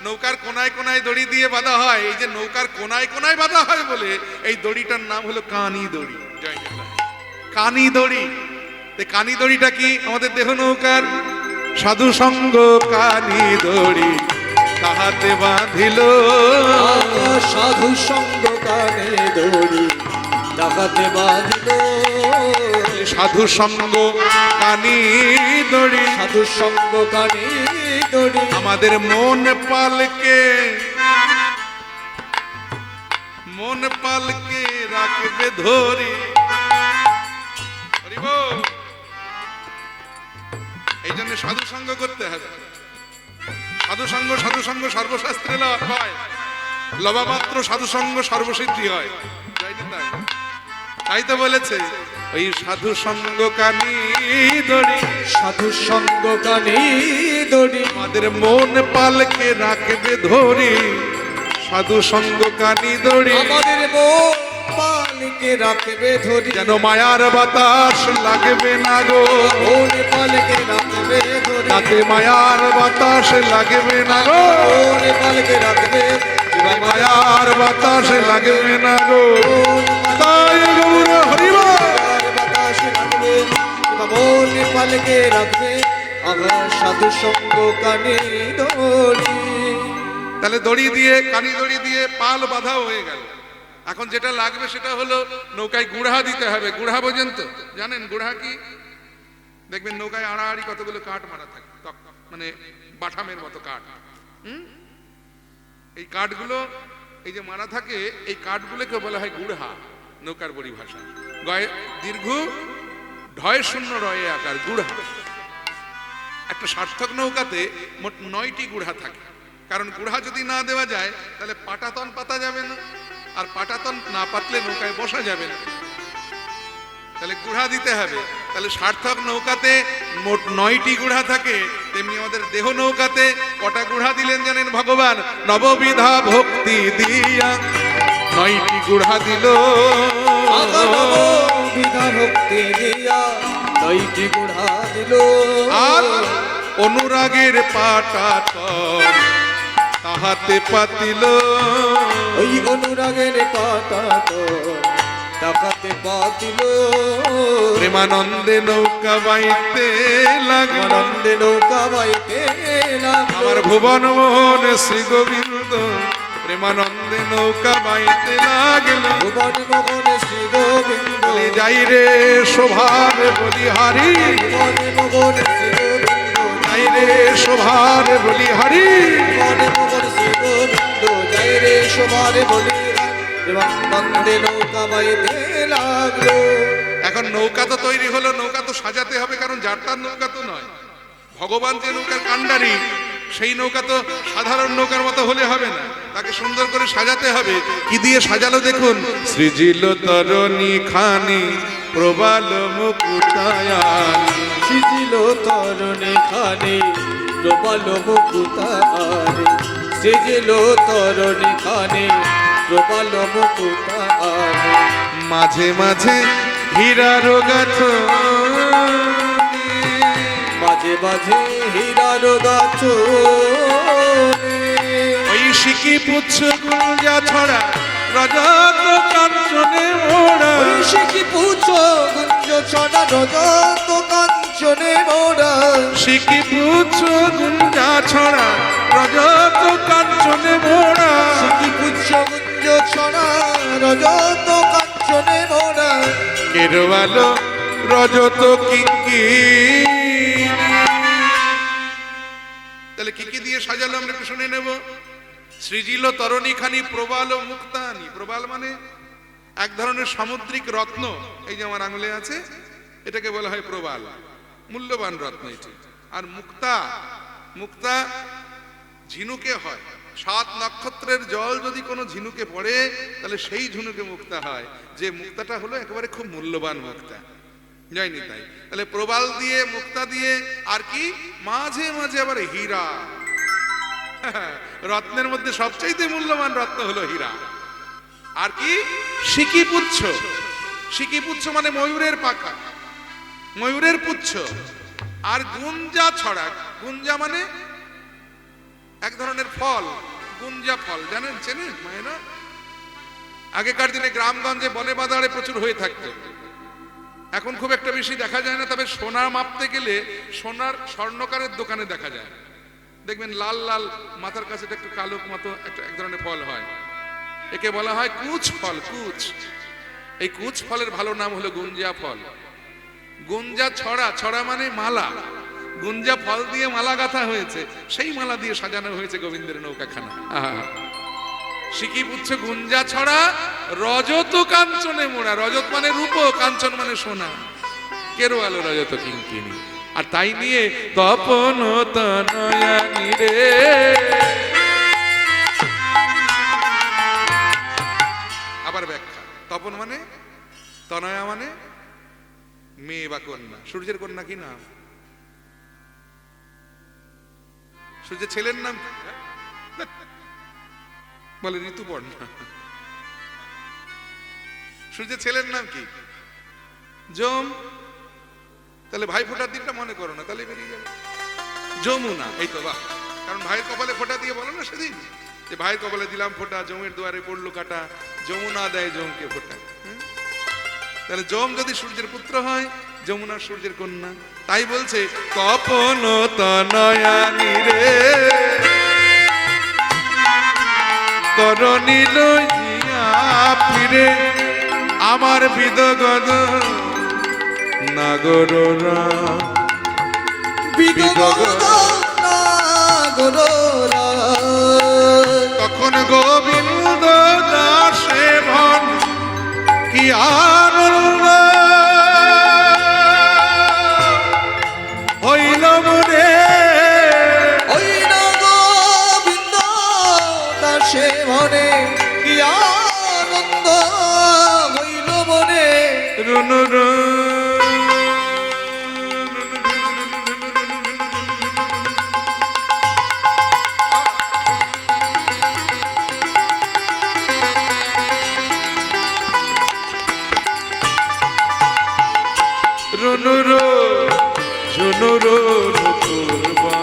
নৌকার কোনায় কোনায় দড়ি দিয়ে বাঁধা হয়, এই যে নৌকার কোনায় কোনায় বাঁধা হয় বলে এই দড়িটার নাম হলো কানি দড়ি। জয় নিতাই। কানি দড়ি। কানি দড়িটা কি? আমাদের দেহ নৌকার সাধু সঙ্গ কানি দড়ি তাহাতে বাঁধিল। সাধু সঙ্গ কানে দড়ি তাহাতে বাঁধিল। সাধু সঙ্গ কানি দড়ি, সাধু সঙ্গ কানে দড়ি। আমাদের মন পালকে, মন পালকে রাখবে ধরি। হরি বল। এই জন্য সাধু সঙ্গ করতে হবে। সাধু সঙ্গ, সাধু সঙ্গ সর্বশাস্ত্রে হয়। লবা মাত্র সাধু সঙ্গ সর্বসিদ্ধি হয়। জয় নিতাই। তাই তো বলেছে ওই সাধু সঙ্গ কানি দড়ি, সাধু সঙ্গ কানে দড়ি। আমাদের মন পালকে রাখবে ধরি। সাধু সঙ্গ কানি দড়ি, আমাদের মন পালকে রাখবে ধরি। যেন মায়ার বাতাস লাগবে না গো। মন পালকে রাখবে ধরি। তাতে মায়ার বাতাস লাগবে না গো। মন পালকে রাখবে, মায়ার বাতাস লাগবে না গো। তাই পালকে রাখবে মনে পালকে রাখবে আমার সাধু সঙ্গ কানে দড়ি। তাহলে দড়ি দিয়ে কানি দড়ি দিয়ে পাল বাঁধা হয়ে গেল। এখন যেটা লাগবে সেটা হলো নৌকায় গুড়া দিতে হবে। গুড়া বোঝেন তো? জানেন গুড়া কি? দেখবেন নৌকায় আড়াআড়ি কতগুলো কাঠ মারা থাকে, মানে বাটামের মতো কাঠ। এই কাঠগুলো এই যে মারা থাকে, এই কাঠগুলোকে বলা হয় গুড়হা নৌকার পরিভাষা। গয়ে দীর্ঘ ঢয় শূন্য রয়ে আকার গুড়হা। একটা সার্থক নৌকাতে মোট 9টি গুড়হা থাকে, কারণ গুড়হা যদি না দেওয়া যায় তাহলে পাটাতন পাতা যাবে না, আর পাটাতন না পাতলে নৌকায় বসা যাবে না। তাহলে গুড়া দিতে হবে। তাহলে সার্থক নৌকাতে মোট 9টি গুড়া থাকে। তেমনি আমাদের দেহ নৌকাতে কটা গুড়া দিলেন জানেন ভগবান? নববিধা ভক্তি দিয়া 9টি গুড়া দিল। বিধা ভক্তি দিয়া 9টি গুড়া দিল। আর অনুরাগের পাটাতন তাহাতে পাতিল। ওই অনুরাগের পাটাতন তাহাতে পাতিল। প্রেমানন্দে নৌকা বাইতে লাগলো। আনন্দে নৌকা বাইতে লাগলো। আমার ভুবন মোহন শ্রী গোবিন্দ প্রেমানন্দে নৌকা বাইতে লাগলো। ভুবন মোহন শ্রী গোবিন্দ বলি যাই রে শোভার বলিহারি, ভুবন মোহন শ্রী গোবিন্দ যাই রে শোভার বলিহারি। ভুবন মোহন শ্রী গোবিন্দ জয় রে শোভারে বলি প্রেমানন্দে নৌকা বাইতে লাগলো। এখন নৌকা তো তৈরি হলো, নৌকা তো সাজাতে হবে, কারণ যার তার নৌকা তো নয়। ভগবান যে নৌকার কাণ্ডারি, সেই নৌকা তো সাধারণ নৌকার মতো হলে হবে না, তাকে সুন্দর করে সাজাতে হবে। কি দিয়ে সাজালো দেখুন? সৃজিল তরণী খানি প্রবাল মুকুটায়ান। সিজিল তরণী খানি প্রবাল মুকুতারে। সিজিল তরণী খানি প্রবাল মুকুতারে। মাঝে মাঝে হীরার গাছ, মাঝে মাঝে হীরার গাছ। ওই শিকি পুচ্ছ গুঞ্জা ছড়া রজত কাঞ্চনে মোড়া। শিখি পুছো গুঞ্জ ছড়া রজত কাঞ্চনে মোড়া। শিকি পুচ্ছ গুঞ্জা ছড়া রজত কাঞ্চনে মোড়া। শিখি পুছো গুঞ্জ ছড়া রজত কাঞ্চনে মোড়া। কেরওয়ালো রজত কিঙ্কি। তাহলে কি কি দিয়ে সাজালো আমরা একটু শুনে নেব। সৃজিল তরণী খানি প্রবাল মুক্তানি। প্রবাল মানে এক ধরনের সামুদ্রিক রত্ন। এই যে আমার আঙুলে আছে, এটাকে বলা হয় প্রবাল, মূল্যবান রত্ন এটি। আর মুক্তা, মুক্তা ঝিনুকে হয়। 7 নক্ষত্রের জল যদি কোনো ঝিনুকে পড়ে তাহলে সেই ঝিনুকে মুক্তা হয়, যে মুক্তাটা হলো একেবারে খুব মূল্যবান মুক্তা। যায়নি তাই? তাহলে প্রবাল দিয়ে, মুক্তা দিয়ে, আর কি মাঝে মাঝে আবার হীরা। রত্নের মধ্যে সবচাইতে মূল্যবান রত্ন হলো হীরা। আর কি শিকি পুচ্ছ। শিকি পুচ্ছ মানে ময়ূরের পাখা, ময়ূরের পুচ্ছ। আর গুঞ্জা ছড়া। গুঞ্জা মানে এক ধরনের ফল, গুঞ্জা ফল। জানেন, চেনেন মায়েরা? আগেকার দিনে গ্রামগঞ্জে বনে বাজারে প্রচুর হয়ে থাকতো। এখন খুব একটা বেশি দেখা যায় না। তবে সোনা মাপতে গেলে সোনার স্বর্ণকারের দোকানে দেখা যায়। দেখবেন লাল লাল, মাথার কাছে একটু কালো মতো একটা এক ধরনের ফল হয়। একে বলা হয় কুচ ফল। কুচ, এই কুচ ফলের ভালো নাম হলো গুঞ্জা ফল। গুঞ্জা ছড়া, ছড়া মানে মালা। গুঞ্জা ফল দিয়ে মালা গাঁথা হয়েছে, সেই মালা দিয়ে সাজানো হয়েছে গোবিন্দের নৌকাখানা। শিকি পুচ্ছ গুঞ্জা ছড়া রজত কাঞ্চনে মোড়া। রজত মানে রূপ, কাঞ্চন মানে সোনা। কেরওয়ালো রজত কিঙ্কিনী। আর তাই নিয়ে তপন তনয়ানি রে। আবার ব্যাখ্যা। তপন মানে, তনয়া মানে মেয়ে বা কন্যা। সূর্যের কন্যা কি নাম? সূর্যের ছেলের নাম বলে ঋতুপর্ণা। সূর্যের ছেলের নাম কি? যম। তাহলে ভাই ফোটার দিনটা মনে করো না, তাহলে বেরিয়ে যাবে যমুনা। এই তো বাহ। কারণ ভাইয়ের কপালে ফোঁটা দিয়ে বলো না সেদিন, যে ভাইয়ের কপালে দিলাম ফোঁটা, জমের দুয়ারে পড়লো কাটা, যমুনা দেয় জমকে ফোঁটা। তাহলে যম যদি সূর্যের পুত্র হয়, যমুনা সূর্যের কন্যা। তাই বলছে তপন তনয়ানি রে তরণী লইয়া ফিরে আমার বিদগদ নাগররা বিদগদ নাগররা। তখন গোবিন্দ দাসে ভন কি আনন্দ হইল মনে, ওই না গোবিন্দ দাসে মনে কি আনন্দ হইল মনে। রুনু রুনুরো ঝুনুরো নুকুরবা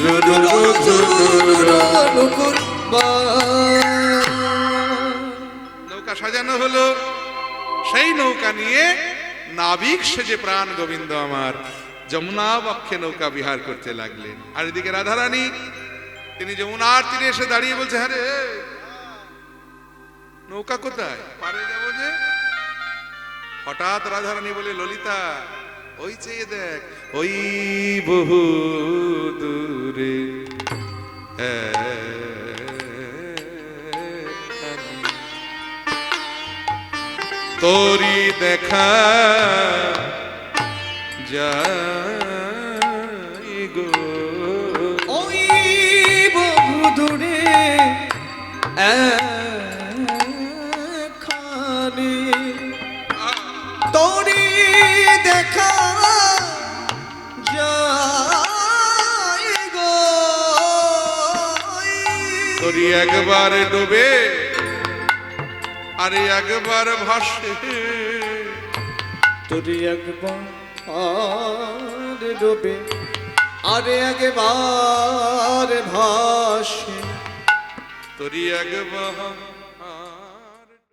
রুনুরো ঝুনুরো। নৌকা সাজানো হলো, সেই নৌকা নিয়ে নাবিক সেজে প্রাণ গোবিন্দ আমার যমুনা বক্ষে নৌকা বিহার করতে লাগলেন। আর এদিকে রাধারানী তিনি যমুনার তীরে এসে দাঁড়িয়ে বলছে, হ্যাঁ রে নৌকা কোথায়, পারে যাবো যে। হঠাৎ রাধারানী বলে, ললিতা ওই চেয়ে দেখ, ওই বহু দূরে তোরি দেখা যাই গো। ওই বহু দূরে খানি তোরি দেখা যায় গো। তোরি একবার ডুবে আরে একবার ভাসে, তোরি একবার ডুবে আরে একবার ভাসে। তোরি একবার